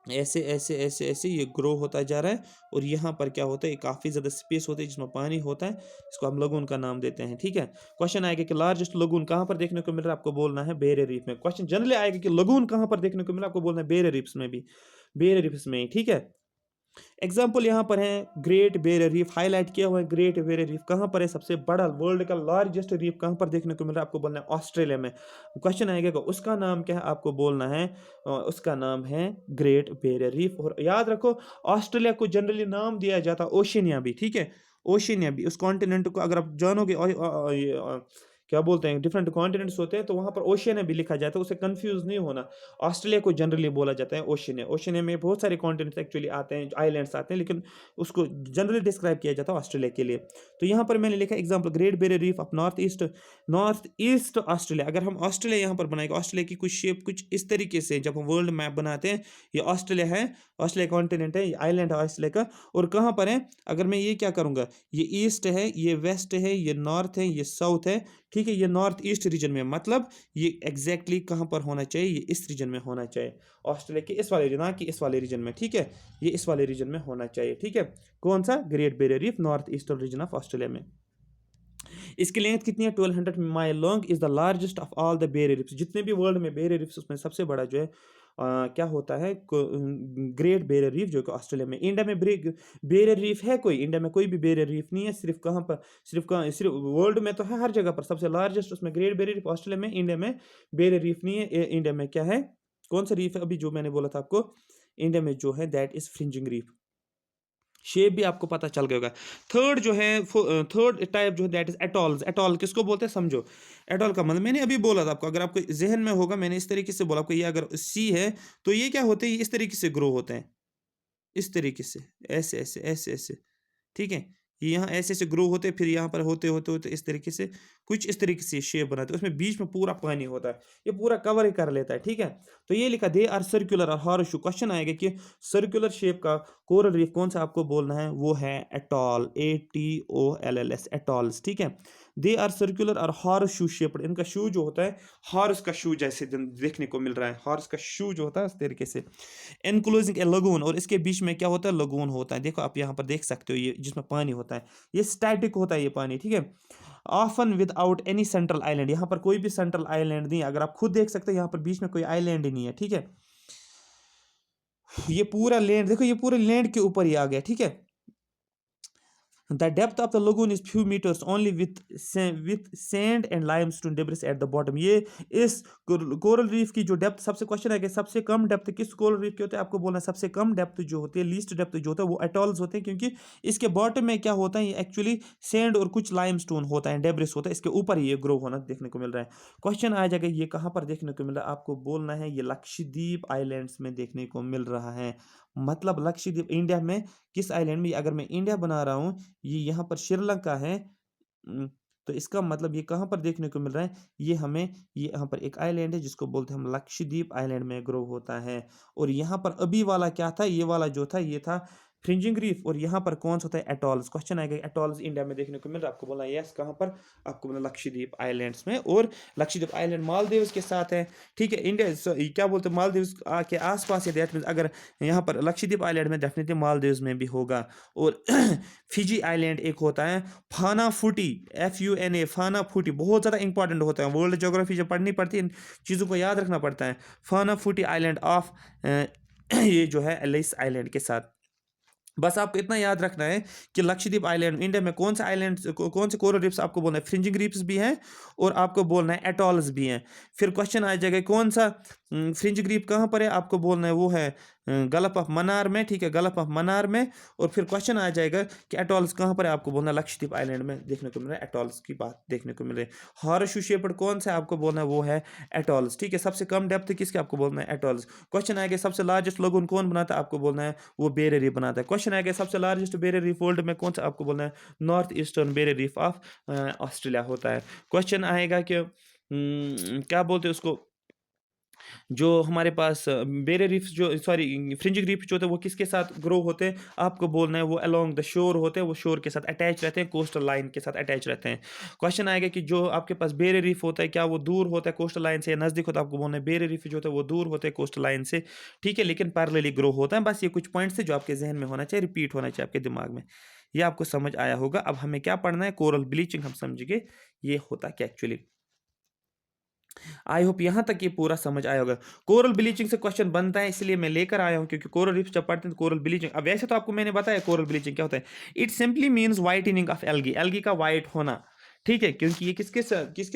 B: ऐसे ऐसे ऐसे ऐसे ये ग्रो होता जा रहा है, और यहाँ पर क्या होता है, काफ़ी ज़्यादा स्पेस होता है जिसमें पानी होता है, इसको हम लगून का नाम देते हैं। ठीक है, क्वेश्चन आएगा कि लार्जेस्ट लगून कहाँ पर देखने को मिल रहा है, आपको बोलना है बेरियर रीफ में। क्वेश्चन जनरली आएगा कि लगून कहाँ पर देखने को मिला, आपको बोलना है बेरियर रीफ्स में भी, बेरियर रीफ्स में ही। ठीक है, एग्जाम्पल यहाँ पर है ग्रेट बेरियर रीफ, हाईलाइट किया हुआ है ग्रेट बेरियर रीफ। कहाँ पर है, सबसे बड़ा वर्ल्ड का लार्जेस्ट रीफ कहाँ पर देखने को मिल रहा है, आपको बोलना है ऑस्ट्रेलिया में। क्वेश्चन आएगा कि उसका नाम क्या है, आपको बोलना है उसका नाम है ग्रेट बेरियर रीफ। और याद रखो, ऑस्ट्रेलिया को जनरली नाम दिया जाता है ओशिनिया भी। ठीक है, ओशिनिया भी, उस कॉन्टिनेंट को अगर आप जानोगे, क्या बोलते हैं, डिफरेंट कॉन्टिनेंट्स होते हैं, तो वहाँ पर ओशिनिया भी लिखा जाता है, उसे कंफ्यूज नहीं होना। ऑस्ट्रेलिया को जनरली बोला जाता है ओशिनिया। ओशिनिया में बहुत सारे कॉन्टिनेंट्स एक्चुअली आते हैं, आइलैंड्स आते हैं, लेकिन उसको जनरली डिस्क्राइब किया जाता है ऑस्ट्रेलिया के लिए। तो यहाँ पर मैंने लिखा example great barrier reef of north east Australia. अगर हम ऑस्ट्रेलिया यहाँ पर बनाएंगे, ऑस्ट्रेलिया की कुछ शेप कुछ इस तरीके से, जब हम वर्ल्ड मैप बनाते हैं, ये ऑस्ट्रेलिया है, ऑस्ट्रेलिया कॉन्टिनेंट है, ये आइलैंड है ऑस्ट्रेलिया का। और कहाँ पर है, अगर मैं ये क्या करूँगा, ये ईस्ट है, ये वेस्ट है, ये नॉर्थ है, ये साउथ है। ठीक है, ये नॉर्थ ईस्ट रीजन में, मतलब ये एग्जैक्टली कहाँ पर होना चाहिए, ये इस रीजन में होना चाहिए, ऑस्ट्रेलिया के इस वाले, ना कि इस वाले रीजन में। ठीक है, ये इस वाले रीजन में होना चाहिए। ठीक है, कौन सा, great barrier reef, north eastern region of Australia में। इसकी लेंथ कितनी है, 1200 mile long, is the largest of all the barrier reefs. जितने भी वर्ल्ड में बेरियर रीफ्स, उसमें सबसे बड़ा जो है क्या होता है, ग्रेट बेरियर रीफ, जो कि ऑस्ट्रेलिया में। इंडिया में बेरियर रीफ है कोई, इंडिया में कोई भी बेरियर रीफ नहीं है, सिर्फ कहाँ पर, सिर्फ कहाँ, सिर्फ वर्ल्ड में तो है हर जगह पर, सबसे लार्जेस्ट उसमें ग्रेट बेरियर रीफ ऑस्ट्रेलिया में। इंडिया में बेरियर रीफ नहीं है। इंडिया में क्या है, कौन सा रीफ है, अभी जो मैंने बोला था आपको, इंडिया में जो है that is fringing reef. Shape भी आपको पता चल गया होगा। थर्ड जो है, थर्ड टाइप जो है दैट इज एटॉल्स। एटॉल किसको बोलते हैं, समझो। एटॉल का मतलब मैंने अभी बोला था आपको, अगर आपको जहन में होगा, मैंने इस तरीके से बोला आपको, ये अगर सी है तो ये क्या होते हैं, ये इस तरीके से ग्रो होते हैं, इस तरीके से, ऐसे ऐसे ऐसे ऐसे। ठीक है, ये यहाँ ऐसे ऐसे ग्रो होते, फिर यहाँ पर होते होते होते इस तरीके से, कुछ इस तरीके से शेप बनाते हैं, उसमें बीच में पूरा पानी होता है, ये पूरा कवर ही कर लेता है। ठीक है, तो ये लिखा दे आर सर्कुलर और हॉर्स शू। क्वेश्चन आएगा कि सर्कुलर शेप का कोरल रीफ कौन सा, आपको बोलना है वो है एटॉल, ATOLLS, एटॉल्स। ठीक है, दे आर सर्कुलर और हॉर्स शू शेप्ड। इनका शू जो होता है हॉर्स का शू जैसे देखने को मिल रहा है, हॉर्स का शू जो होता है इस तरीके से। एनक्लोजिंग ए लगून, और इसके बीच में क्या होता है, लगून होता है। देखो आप यहाँ पर देख सकते हो, ये जिसमें पानी होता है, ये स्टैटिक होता है ये पानी। ठीक है, often without any central island, यहाँ पर कोई भी सेंट्रल आइलैंड नहीं है, अगर आप खुद देख सकते हो यहाँ पर बीच में कोई आइलैंड ही नहीं है। ठीक है, ये पूरा लैंड देखो, ये पूरे लैंड के ऊपर ही आ गया। ठीक है, the depth of the lagoon is few meters only with sand and limestone debris at the bottom। ये इस कोरल रीफ की जो डेप्थ, सबसे क्वेश्चन है कि सबसे कम डेप्थ किस कोरल रीफ की होती है, आपको बोलना है सबसे कम डेप्थ जो होती है, लीस्ट डेप्थ जो होता है वो एटॉल्स होते हैं, क्योंकि इसके बॉटम में क्या होता है, ये एक्चुअली सैंड और कुछ लाइमस्टोन होता है, डेब्रिस होता है, इसके ऊपर ये ग्रो होना देखने को मिल रहा है। क्वेश्चन आ जाएगा ये कहाँ पर देखने को मिल रहा है, आपको बोलना है ये लक्षद्वीप आइलैंड्स में देखने को मिल रहा है। मतलब लक्षद्वीप इंडिया में किस आइलैंड में, अगर मैं इंडिया बना रहा हूँ, ये यहाँ पर श्रीलंका है, तो इसका मतलब ये कहाँ पर देखने को मिल रहा है, ये हमें, ये यहाँ पर एक आइलैंड है जिसको बोलते हैं हम लक्षद्वीप आइलैंड में ग्रो होता है। और यहाँ पर अभी वाला क्या था, ये वाला जो था ये था फ्रिंजिंग रीफ, और यहाँ पर कौन सा होता है, एटॉल्स। क्वेश्चन आएगा एटॉल्स इंडिया में देखने को मिल रहा है, आपको बोलना यस कहाँ पर, आपको बोलना लक्षद्वीप आइलैंड्स में। और लक्षद्वीप आइलैंड मालदीव्स के साथ है। ठीक है, इंडिया क्या बोलते हैं, मालदीव्स के आसपास है, दैट मीन्स अगर यहाँ पर लक्षद्वीप आइलैंड में डेफिनेटली मालदीव्स में भी होगा। और फिजी आइलैंड एक होता है, फाना फूटी, FUNA, फाना फूटी, बहुत ज़्यादा इंपॉर्टेंट होता है, वर्ल्ड ज्योग्राफी जब पढ़नी पड़ती है इन चीज़ों को याद रखना पड़ता है। फाना फूटी आइलैंड ऑफ ये जो है एलिस आइलैंड के साथ। बस आपको इतना याद रखना है कि लक्षद्वीप आइलैंड इंडिया में कौन से आइलैंड कौन से कोरल रीफ्स आपको बोलना है, फ्रिंजिंग रीफ्स भी हैं और आपको बोलना है एटॉल्स भी हैं। फिर क्वेश्चन आ जाएगा कौन सा फ्रिंजिंग रीफ कहाँ पर है, आपको बोलना है वो है गल्फ ऑफ मन्नार में, ठीक है, गल्फ ऑफ मन्नार में। और फिर क्वेश्चन आ जाएगा कि एटॉल्स कहाँ पर है, आपको बोलना है लक्षद्वीप आइलैंड में देखने को मिल रहा है, एटॉल्स की बात देखने को मिल रही है। हॉर्सशू शेपर्ड कौन सा है, आपको बोलना है वो है एटॉल्स, ठीक है। सबसे कम डेप्थ किसके, आपको बोलना है एटॉल्स। क्वेश्चन आएगा सबसे लार्जेस्ट लगून कौन बनाता है, आपको बोलना है वो बेरियर रीफ बनाता है। क्वेश्चन आएगा सबसे लार्जेस्ट बेरियर रीफ वर्ल्ड में कौन सा, आपको बोलना है north eastern barrier reef of Australia होता है। क्वेश्चन आएगा कि क्या बोलते हैं उसको, जो हमारे पास बेरियर रीफ्स जो सॉरी फ्रिंजिंग रीफ जो होते हैं वो किसके साथ ग्रो होते हैं, आपको बोलना है वो अलोंग द शोर होते हैं, वो शोर के साथ अटैच रहते हैं, कोस्टल लाइन के साथ अटैच रहते हैं। क्वेश्चन आएगा कि जो आपके पास बेरियर रीफ होता है क्या वो दूर होता है कोस्टल लाइन से या नज़दीक होता है, आपको बोलना है बेरियर रीफ जो होता है वो दूर होते हैं कोस्टल लाइन से, ठीक है, लेकिन पैरेलली ग्रो होता है। बस ये कुछ पॉइंट्स थे जो आपके जहन में होना चाहिए, रिपीट होना चाहिए आपके दिमाग में। ये आपको समझ आया होगा। अब हमें क्या पढ़ना है, कोरल ब्लीचिंग हम समझेंगे ये होता क्या एक्चुअली। आई होप यहाँ तक ये पूरा समझ आया होगा। कोरल ब्लीचिंग से क्वेश्चन बनता है इसलिए मैं लेकर आया हूँ, क्योंकि कोरल रीफ जब पढ़ते हैं तो कोरल ब्लीचिंग, अब वैसे तो आपको मैंने बताया कोरल ब्लीचिंग क्या होता है। It simply means whitening of algae, algae का वाइट होना, ठीक है, क्योंकि ये किसके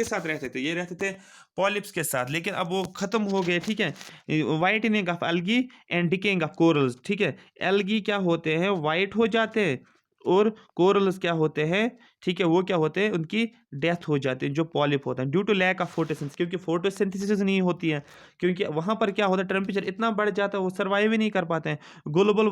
B: साथ रहते थे, ये रहते थे पॉलिप्स के साथ, लेकिन अब वो खत्म हो गए, ठीक है। Whitening of algae and decaying of corals, ठीक है। एल्गी क्या होते हैं, वाइट हो जाते हैं, और कोरल्स क्या होते हैं, ठीक है, वो क्या होते हैं, उनकी डेथ हो जाती है जो पॉलिप होता है due to lack of photosynthesis, क्योंकि फोटोसिंथेसिस नहीं होती है, क्योंकि वहाँ पर क्या होता है टेम्परेचर इतना बढ़ जाता है वो सर्वाइव ही नहीं कर पाते हैं। Global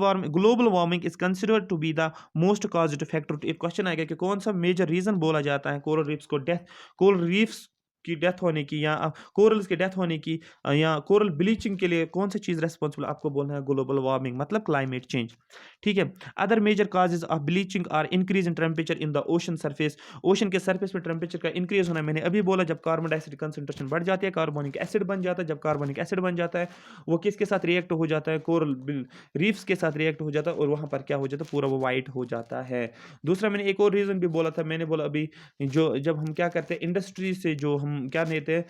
B: warming is considered to be the most causative factor. एक क्वेश्चन आएगा कि कौन सा मेजर रीजन बोला जाता है कोरल रीफ्स को डेथ, कोरल रीफ्स की डेथ होने की, या कोरल्स की डेथ होने की, या कोरल ब्लीचिंग के लिए कौन सी चीज़ रेस्पॉन्सिबल, आपको बोलना है ग्लोबल वार्मिंग मतलब क्लाइमेट चेंज, ठीक है। Other major causes of bleaching are increase in temperature in the ocean surface, ocean के सरफेस पे टेम्परेचर का इंक्रीज होना, मैंने अभी बोला जब कार्बन डाइऑक्साइड कंसंट्रेशन बढ़ जाती है कार्बोनिक एसिड बन जाता है, जब कार्बोनिक एसिड बन जाता है वो किसके साथ रिएक्ट हो जाता है, कोरल रीफ्स के साथ रिएक्ट हो जाता है, और वहाँ पर क्या हो जाता है, पूरा वो वाइट हो जाता है। दूसरा मैंने एक और रीज़न भी बोला था, मैंने बोला अभी जो जब हम क्या करते हैं इंडस्ट्री से जो हम क्या लेते हैं,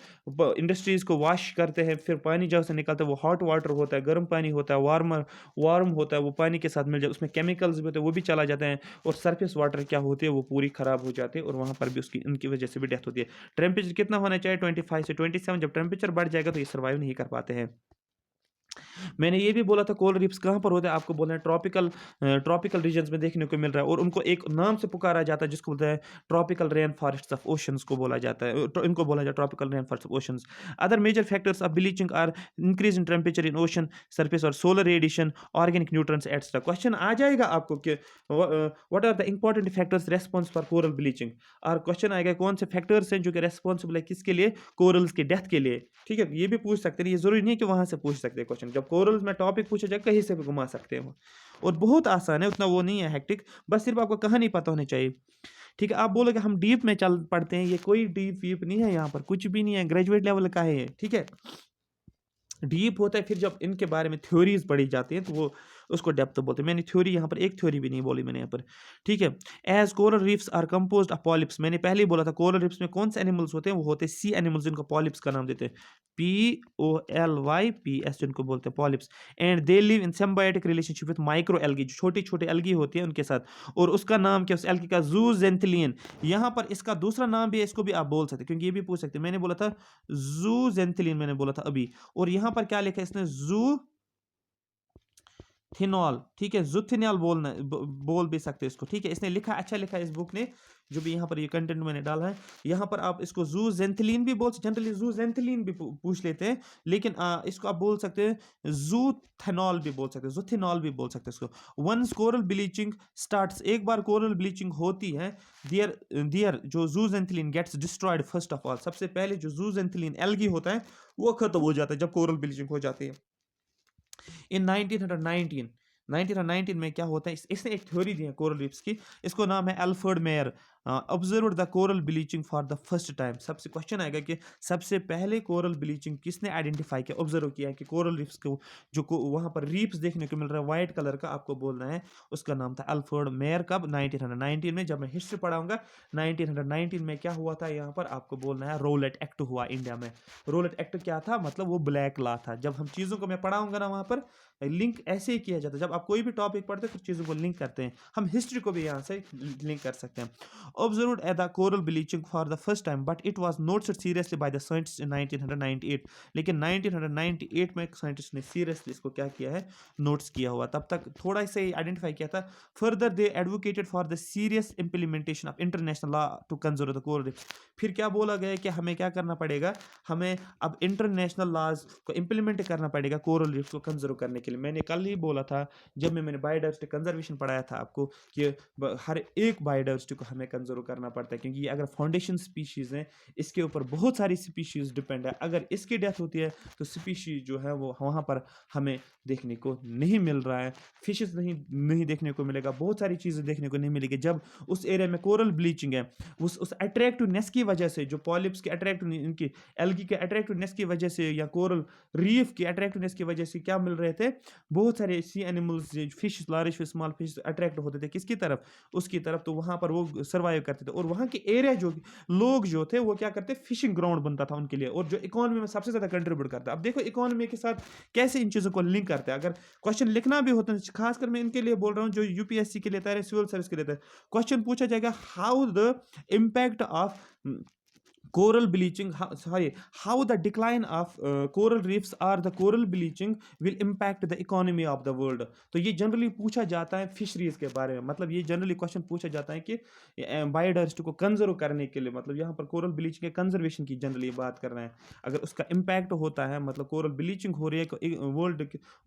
B: इंडस्ट्रीज को वॉश करते हैं, फिर पानी जहाँ से निकलता है वो हॉट वाटर होता है, गर्म पानी होता है, वार्म होता है, वो पानी के साथ मिल जाए, उसमें केमिकल्स भी होते हैं वो भी चला जाते हैं, और सरफेस वाटर क्या होती है वो पूरी ख़राब हो जाती है, और वहाँ पर भी उसकी उनकी वजह से भी डेथ होती है। टेम्परेचर कितना होना चाहिए, 25 से 27, जब टेम्परेचर बढ़ जाएगा तो ये सर्वाइव नहीं कर पाते हैं। मैंने ये भी बोला था कोरल रीफ्स कहाँ पर होते हैं, आपको बोलना है ट्रॉपिकल रीजन्स में देखने को मिल रहा है, और उनको एक नाम से पुकारा जाता है जिसको बोलते हैं tropical rain forest of oceans को बोला जाता है, इनको बोला जाता है tropical rain forest of oceans. Other major factors of bleaching are increase in temperature in ocean surface और solar radiation, organic nutrients etcetera. Question आ जाएगा आपको कि what are the important factors responsible for coral bleaching, और question आएगा कौन से factors हैं जो कि रेस्पॉन्सिबल है किसके लिए, कोरल्स की डेथ के लिए, ठीक है। ये भी पूछ सकते हैं, ये जरूरी नहीं कि वहां से पूछ सकते हैं क्वेश्चन, जब कोरल्स में टॉपिक पूछा जाए कहीं से भी घुमा सकते हो, और बहुत आसान है, उतना वो नहीं है हेक्टिक, बस सिर्फ आपको कहानी पता होनी चाहिए, ठीक है। आप बोलोगे हम डीप में चल पढ़ते हैं, ये कोई डीप वीप नहीं है, यहाँ पर कुछ भी नहीं है, ग्रेजुएट लेवल का है ये, ठीक है। डीप होता है फिर जब इनके बारे में थ्योरीज पढ़ी जाती हैं तो वो उसको डेप्थ बोलते हैं। मैंने थ्योरी यहाँ पर एक थ्योरी भी नहीं बोली मैंने यहाँ पर, ठीक है। As coral reefs are composed of polyps, मैंने पहले ही बोला था कोरल रीफ्स में कौन से एनिमल्स होते हैं, वो होते हैं सी एनिमल्स, जिनको पॉलिप्स का नाम देते हैं, POLYPS जिनको बोलते हैं polyps, and they live in symbiotic relationship with micro algae, जो छोटी छोटी एल्गी होती है उनके साथ, और उसका नाम क्या, उस एल्गी का जूजेंथिलियन। यहाँ पर इसका दूसरा नाम भी है, इसको भी आप बोल सकते हैं क्योंकि ये भी पूछ सकते हैं, मैंने बोला था जूजेंथिलियन, मैंने बोला था अभी, और यहाँ पर क्या लिखा है इसने, जू थिनॉल, ठीक है, जुथिनॉल बोल भी सकते हैं इसको, ठीक है। इसने लिखा, अच्छा लिखा है इस बुक ने, जो भी यहाँ पर ये कंटेंट मैंने डाला है, यहाँ पर आप इसको जूजेंथिलीन भी बोल, जनरली जूजेंथिलीन भी पूछ लेते हैं, लेकिन इसको आप बोल सकते हैं जूथेनॉल भी बोल सकते हैं, जुथिनॉल भी बोल सकते हैं इसको। वंस कोरल ब्लीचिंग स्टार्ट्स, एक बार कोरल ब्लीचिंग होती है, दियर जो zooxanthellae gets destroyed first of all, सबसे पहले जो जूजेंथिलीन एल्गी होता है वो खत्म हो जाता है जब कोरल ब्लीचिंग हो जाती है। इन 1919 में क्या होता है, इसने एक थ्योरी दी है कोरल रीफ्स की, इसको नाम है Alfred mayor, observe the coral bleaching for the first time. सबसे क्वेश्चन आएगा कि सबसे पहले कोरल ब्लीचिंग किसने आइडेंटिफाई किया, ऑब्जर्व किया कि कोरल रीफ्स को जो वहाँ पर रीफ्स देखने को मिल रहा है वाइट कलर का, आपको बोलना है उसका नाम था अल्फ्रेड मेयर। कब? 1919 में। जब मैं हिस्ट्री पढ़ाऊंगा 1919 में क्या हुआ था यहाँ पर आपको बोलना है रोलेट एक्ट हुआ इंडिया में। रोलेट एक्ट क्या था? मतलब वो ब्लैक लॉ था। जब हम चीज़ों को मैं पढ़ाऊंगा ना वहाँ पर लिंक ऐसे ही किया जाता है। जब आप कोई भी टॉपिक पढ़ते हैं कुछ चीज़ों को लिंक करते हैं, हम हिस्ट्री को भी यहाँ से लिंक कर सकते हैं। Observed at the coral bleaching for the first time, but it was noted seriously by the scientists in 1998। लेकिन 1998 में साइंटिस्ट ने सीरियसली इसको क्या किया है, नोट्स किया हुआ। तब तक थोड़ा सा ही आइडेंटिफाई किया था। Further they advocated for the serious implementation of international law to conserve the coral reefs. फिर क्या बोला गया कि हमें क्या करना पड़ेगा, हमें अब इंटरनेशनल लॉज को इम्प्लीमेंट करना पड़ेगा कोरल रीफ्स को कंजर्व करने के लिए। मैंने कल ही बोला था जब मैंने बायोडाइवर्सिटी कंजर्वेशन पढ़ाया था आपको कि हर एक बायोडाइवर्सिटी को हमें कंजर्व करना पड़ता है, क्योंकि ये अगर फाउंडेशन स्पीशीज़ हैं इसके ऊपर बहुत सारी स्पीशीज़ डिपेंड है। अगर इसकी डेथ होती है तो स्पीशीज जो है वो वहाँ पर हमें देखने को नहीं मिल रहा है, फिशेस नहीं देखने को मिलेगा, बहुत सारी चीज़ें देखने को नहीं मिलेगी। जब उस एरिया में कोरल ब्लीचिंग है उस अट्रैक्टिवनेस की वजह से, जो पॉलिप्स के अट्रैक्टिव इनकी एल्गी के अट्रैक्टिवनेस की वजह से या कोरल रीफ की अट्रैक्टिवनेस की वजह से क्या मिल रहे थे, बहुत सारे sea animals fish, large fish, small fish attract होते थे किसकी तरफ, उसकी तरफ। तो वहाँ पर वो सर्वाइव करते थे और वहाँ के एरिया जो लोग जो थे वो क्या करते, फिशिंग ग्राउंड बनता था उनके लिए, और जो इकोनॉमी में सबसे ज़्यादा कंट्रीब्यूट करता है। अब देखो इकोनॉमी के साथ कैसे इन चीज़ों को लिंक करते हैं। अगर क्वेश्चन लिखना भी होता है, खासकर मैं इनके लिए बोल रहा हूँ जो यूपीएससी के लिए तैयार है, सिविल सर्विस के लिए तैयार, क्वेश्चन पूछा जाएगा how the impact of coral bleaching how the decline of coral reefs or the coral bleaching will impact the economy of the world। तो ये जनरली पूछा जाता है फिशरीज के बारे में, मतलब ये जनरली क्वेश्चन पूछा जाता है कि बायोडाइवर्सिटी को कंजर्व करने के लिए, मतलब यहाँ पर कोरल ब्लीचिंग के कंजर्वेशन की जनरली बात कर रहे हैं। अगर उसका इम्पैक्ट होता है, मतलब कोरल ब्लीचिंग हो रही है,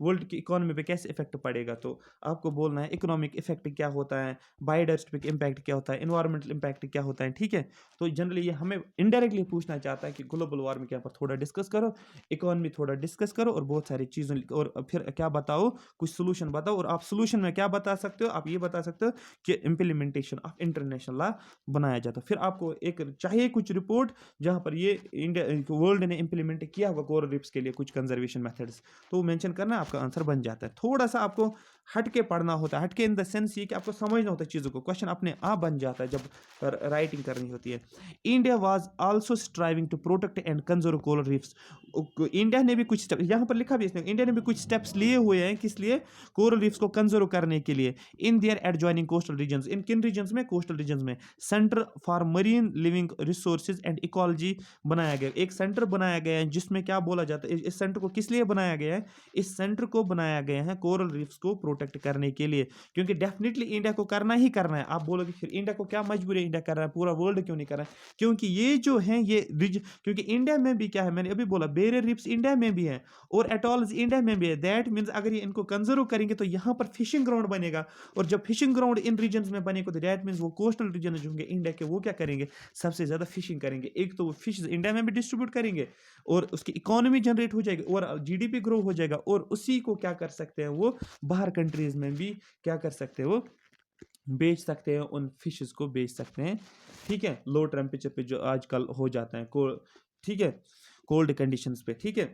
B: वर्ल्ड की इकोनॉमी पे कैसे इफेक्ट पड़ेगा, तो आपको बोलना है इकोनॉमिक इफेक्ट क्या होता है, बायोडाइवर्सिटी पे इम्पैक्ट क्या होता है, इन्वायरमेंटल इम्पैक्ट क्या होता है। ठीक है, तो जनरली ये हमें इनडायरेक्टली पूछना चाहता है कि ग्लोबल वार्मिंग के यहाँ पर थोड़ा डिस्कस करो, इकोनॉमी थोड़ा डिस्कस करो और बहुत सारी चीज़ें, और फिर क्या बताओ, कुछ सोल्यूशन बताओ। और आप सोल्यूशन में क्या बता सकते हो, आप ये बता सकते हो कि इम्प्लीमेंटेशन ऑफ इंटरनेशनल लॉ बनाया जाता है। फिर आपको एक चाहिए कुछ रिपोर्ट जहाँ पर ये इंडिया वर्ल्ड ने इम्प्लीमेंट किया होगा कोरल रीफ्स के लिए कुछ कंजर्वेशन मेथड्स, तो मेंशन करना, आपका आंसर बन जाता है। थोड़ा सा आपको हटके पढ़ना होता है, हटके इन द सेंस ये कि आपको समझना होता है चीज़ों को, क्वेश्चन अपने आप बन जाता है जब राइटिंग करनी होती है। India was also striving to protect and conserve coral reefs. India ने भी कुछ स्टेप, यहाँ पर लिखा भी इसने, इंडिया ने भी कुछ स्टेप्स लिए हुए हैं, किस लिए, कोरल रीफ्स को कंजर्व करने के लिए। In their adjoining coastal regions, in किन रीजन्स में, कोस्टल रीजन्स में। Centre for marine living resources and ecology बनाया गया, एक सेंटर बनाया गया है जिसमें क्या बोला जाता है, इस सेंटर को किस लिए बनाया गया है, इस सेंटर को बनाया गया है कोरल रीफ्स को प्रोटेक्ट करने के लिए, क्योंकि डेफिनेटली इंडिया को करना ही करना है। आप बोलोगे फिर इंडिया को क्या मजबूरी है, इंडिया कर रहा है, पूरा वर्ल्ड क्यों नहीं कर रहा है, क्योंकि ये जो है ये रिज, क्योंकि इंडिया में भी क्या है, मैंने अभी बोला बेरियर रीफ्स इंडिया में भी है और एटॉल्स इंडिया में भी है। दैट मीन्स अगर ये इनको कंजर्व करेंगे तो यहाँ पर फिशिंग ग्राउंड बनेगा, और जब फिशिंग ग्राउंड इन रीजन्स में बनेगा तो दैट मीन्स वो कोस्टल रीजन जो होंगे इंडिया के, वो क्या करेंगे, सबसे ज़्यादा फिशिंग करेंगे। एक तो वो फिश इंडिया में भी डिस्ट्रीब्यूट करेंगे और उसकी इकोनॉमी जनरेट हो जाएगी और जीडीपी ग्रो हो जाएगा, और उसी को क्या कर सकते हैं वो बाहर कंट्रीज में भी क्या कर सकते हैं, वो बेच सकते हैं, उन फिशेस को बेच सकते हैं। ठीक है, लो टेम्परेचर पे जो आजकल हो जाता है, ठीक है, कोल्ड कंडीशंस पे। ठीक है,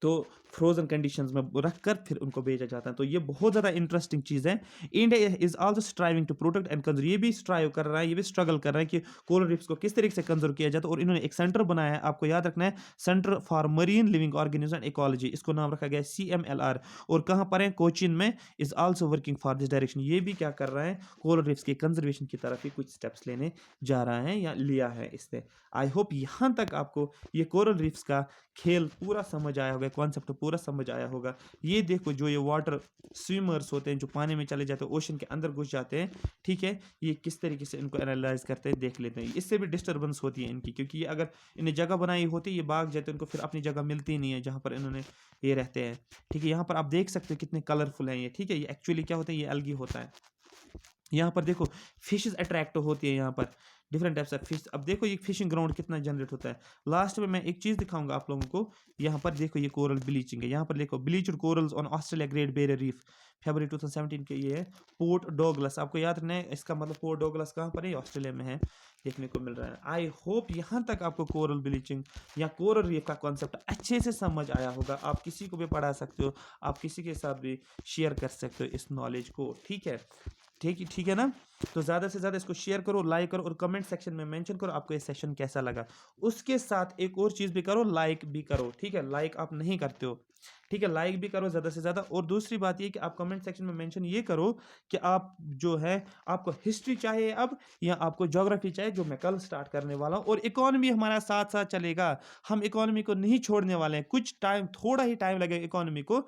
B: तो फ्रोजन कंडीशंस में रखकर फिर उनको भेजा जाता है। तो ये बहुत ज़्यादा इंटरेस्टिंग चीज़ है। India is also striving to protect and conserve, ये भी स्ट्राइव कर रहा है, ये भी स्ट्रगल कर रहा है कि कोरल रीफ्स को किस तरीके से कंजर्व किया जाता है। और इन्होंने एक सेंटर बनाया है, आपको याद रखना है, centre for marine living organism and ecology, इसको नाम रखा गया है CMLR। और कहाँ पर है, कोचीन में, is also working for this direction. ये भी क्या कर रहा है, कोरल रीफ्स के कंजर्वेशन की तरफ ही कुछ स्टेप्स लेने जा रहा है या लिया है इसने। आई होप यहाँ तक आपको ये कोरल रीफ्स का खेल पूरा समझ आया होगा, कॉन्सेप्ट पूरा समझ आया होगा। ये देखो जो ये वाटर स्विमर्स होते हैं जो पानी में चले जाते हैं, ओशन के अंदर घुस जाते हैं, ठीक है, ये किस तरीके से इनको एनालाइज करते हैं देख लेते हैं। इससे भी डिस्टर्बेंस होती है इनकी, क्योंकि ये अगर इन्हें जगह बनाई होती, ये भाग जाते हैं, उनको फिर अपनी जगह मिलती नहीं है जहाँ पर इन्होंने ये रहते हैं। ठीक है, यहाँ पर आप देख सकते हो कितने कलरफुल हैं ये। ठीक है, ये एक्चुअली क्या होता है, ये एल्गी होता है। यहाँ पर देखो फिशेस अट्रैक्ट होती है यहाँ पर, डिफरेंट टाइप्स ऑफ फिश। अब देखो ये फिशिंग ग्राउंड कितना जनरेट होता है। लास्ट में मैं एक चीज़ दिखाऊंगा आप लोगों को। यहाँ पर देखो ये कोरल ब्लीचिंग है, यहाँ पर देखो bleached corals on Australia Great Barrier Reef, फरवरी 2017 के ये है। पोर्ट डॉगलस, आपको याद रखना है इसका मतलब पोर्ट डॉगलस कहाँ पर है, ऑस्ट्रेलिया में है, देखने को मिल रहा है। आई होप यहाँ तक आपको कोरल ब्लीचिंग या कोरल रीफ का कॉन्सेप्ट अच्छे से समझ आया होगा। आप किसी को भी पढ़ा सकते हो, आप किसी के साथ भी शेयर कर सकते हो इस नॉलेज को, ठीक है। ठीक है ना। तो ज़्यादा से ज़्यादा इसको शेयर करो, लाइक करो और कमेंट सेक्शन में मेंशन करो आपको ये सेशन कैसा लगा। उसके साथ एक और चीज़ भी करो, लाइक भी करो, ठीक है। लाइक आप नहीं करते हो, ठीक है, लाइक भी करो ज़्यादा से ज़्यादा। और दूसरी बात ये कि आप कमेंट सेक्शन में मेंशन ये करो कि आप जो है आपको हिस्ट्री चाहिए अब या आपको ज्योग्राफी चाहिए, जो मैं कल स्टार्ट करने वाला हूँ। और इकोनॉमी हमारा साथ साथ चलेगा, हम इकोनॉमी को नहीं छोड़ने वाले हैं। कुछ टाइम, थोड़ा ही टाइम लगेगा इकोनॉमी को,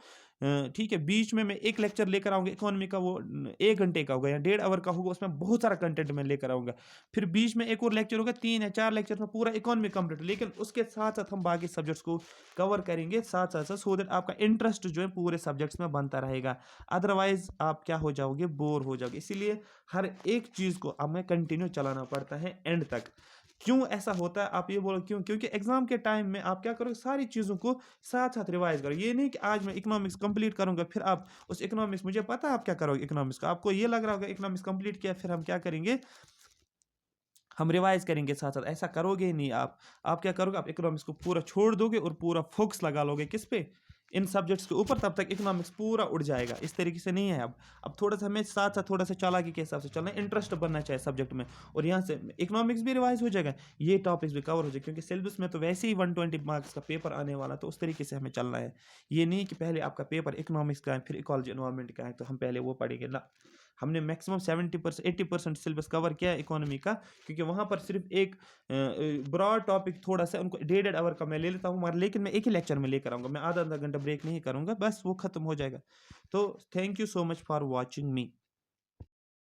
B: ठीक है। बीच में मैं एक लेक्चर लेकर आऊँगा इकोनॉमी का, वो 1 घंटे का होगा या 1.5 आवर का होगा, उसमें बहुत सारा कंटेंट मैं लेकर आऊँगा। फिर बीच में एक और लेक्चर होगा, 3 या 4 लेक्चर में पूरा इकोनॉमी कंप्लीट। लेकिन उसके साथ साथ हम बाकी सब्जेक्ट्स को कवर करेंगे साथ साथ साथ, सो दैट आपका इंटरेस्ट जो है पूरे सब्जेक्ट्स में बनता रहेगा। अदरवाइज आप क्या हो जाओगे, बोर हो जाओगे। इसीलिए हर एक चीज़ को हमें कंटिन्यू चलाना पड़ता है एंड तक। क्यों ऐसा होता है आप ये बोलो क्यों? क्योंकि एग्जाम के टाइम में आप क्या करोगे, सारी चीज़ों को साथ साथ रिवाइज करो। ये नहीं कि आज मैं इकोनॉमिक्स कंप्लीट करूंगा फिर आप उस इकोनॉमिक्स, मुझे पता है आप क्या करोगे इकोनॉमिक्स का, आपको ये लग रहा होगा इकोनॉमिक्स कंप्लीट किया फिर हम क्या करेंगे, हम रिवाइज करेंगे साथ साथ, ऐसा करोगे ही नहीं आप क्या करोगे, आप इकोनॉमिक्स को पूरा छोड़ दोगे और पूरा फोकस लगा लोगे किस पे, इन सब्जेक्ट्स के ऊपर। तब तक इकोनॉमिक्स पूरा उड़ जाएगा। इस तरीके से नहीं है। अब थोड़ा सा हमें साथ साथ थोड़ा सा चालाकी के हिसाब से चलना है, इंटरेस्ट बनना चाहिए सब्जेक्ट में, और यहाँ से इकोनॉमिक्स भी रिवाइज हो जाएगा, ये टॉपिक्स भी कवर हो जाएगा, क्योंकि सिलेबस में तो वैसे ही 120 मार्क्स का पेपर आने वाला, तो उस तरीके से हमें चलना है। ये नहीं कि पहले आपका पेपर इकोनॉमिक्स का है फिर इकोलॉजी एनवायरनमेंट का है तो हम पहले वो पढ़ेंगे ना। हमने मैक्सिमम 70% 80% सिलेबस कवर किया है इकोनॉमी का, क्योंकि वहाँ पर सिर्फ एक ब्रॉड टॉपिक थोड़ा सा उनको 1.5 आवर का मैं ले लेता हूँ, मगर लेकिन मैं एक ही लेक्चर में लेकर आऊँगा, मैं आधा आधा घंटा ब्रेक नहीं करूँगा, बस वो खत्म हो जाएगा। तो thank you so much for watching me.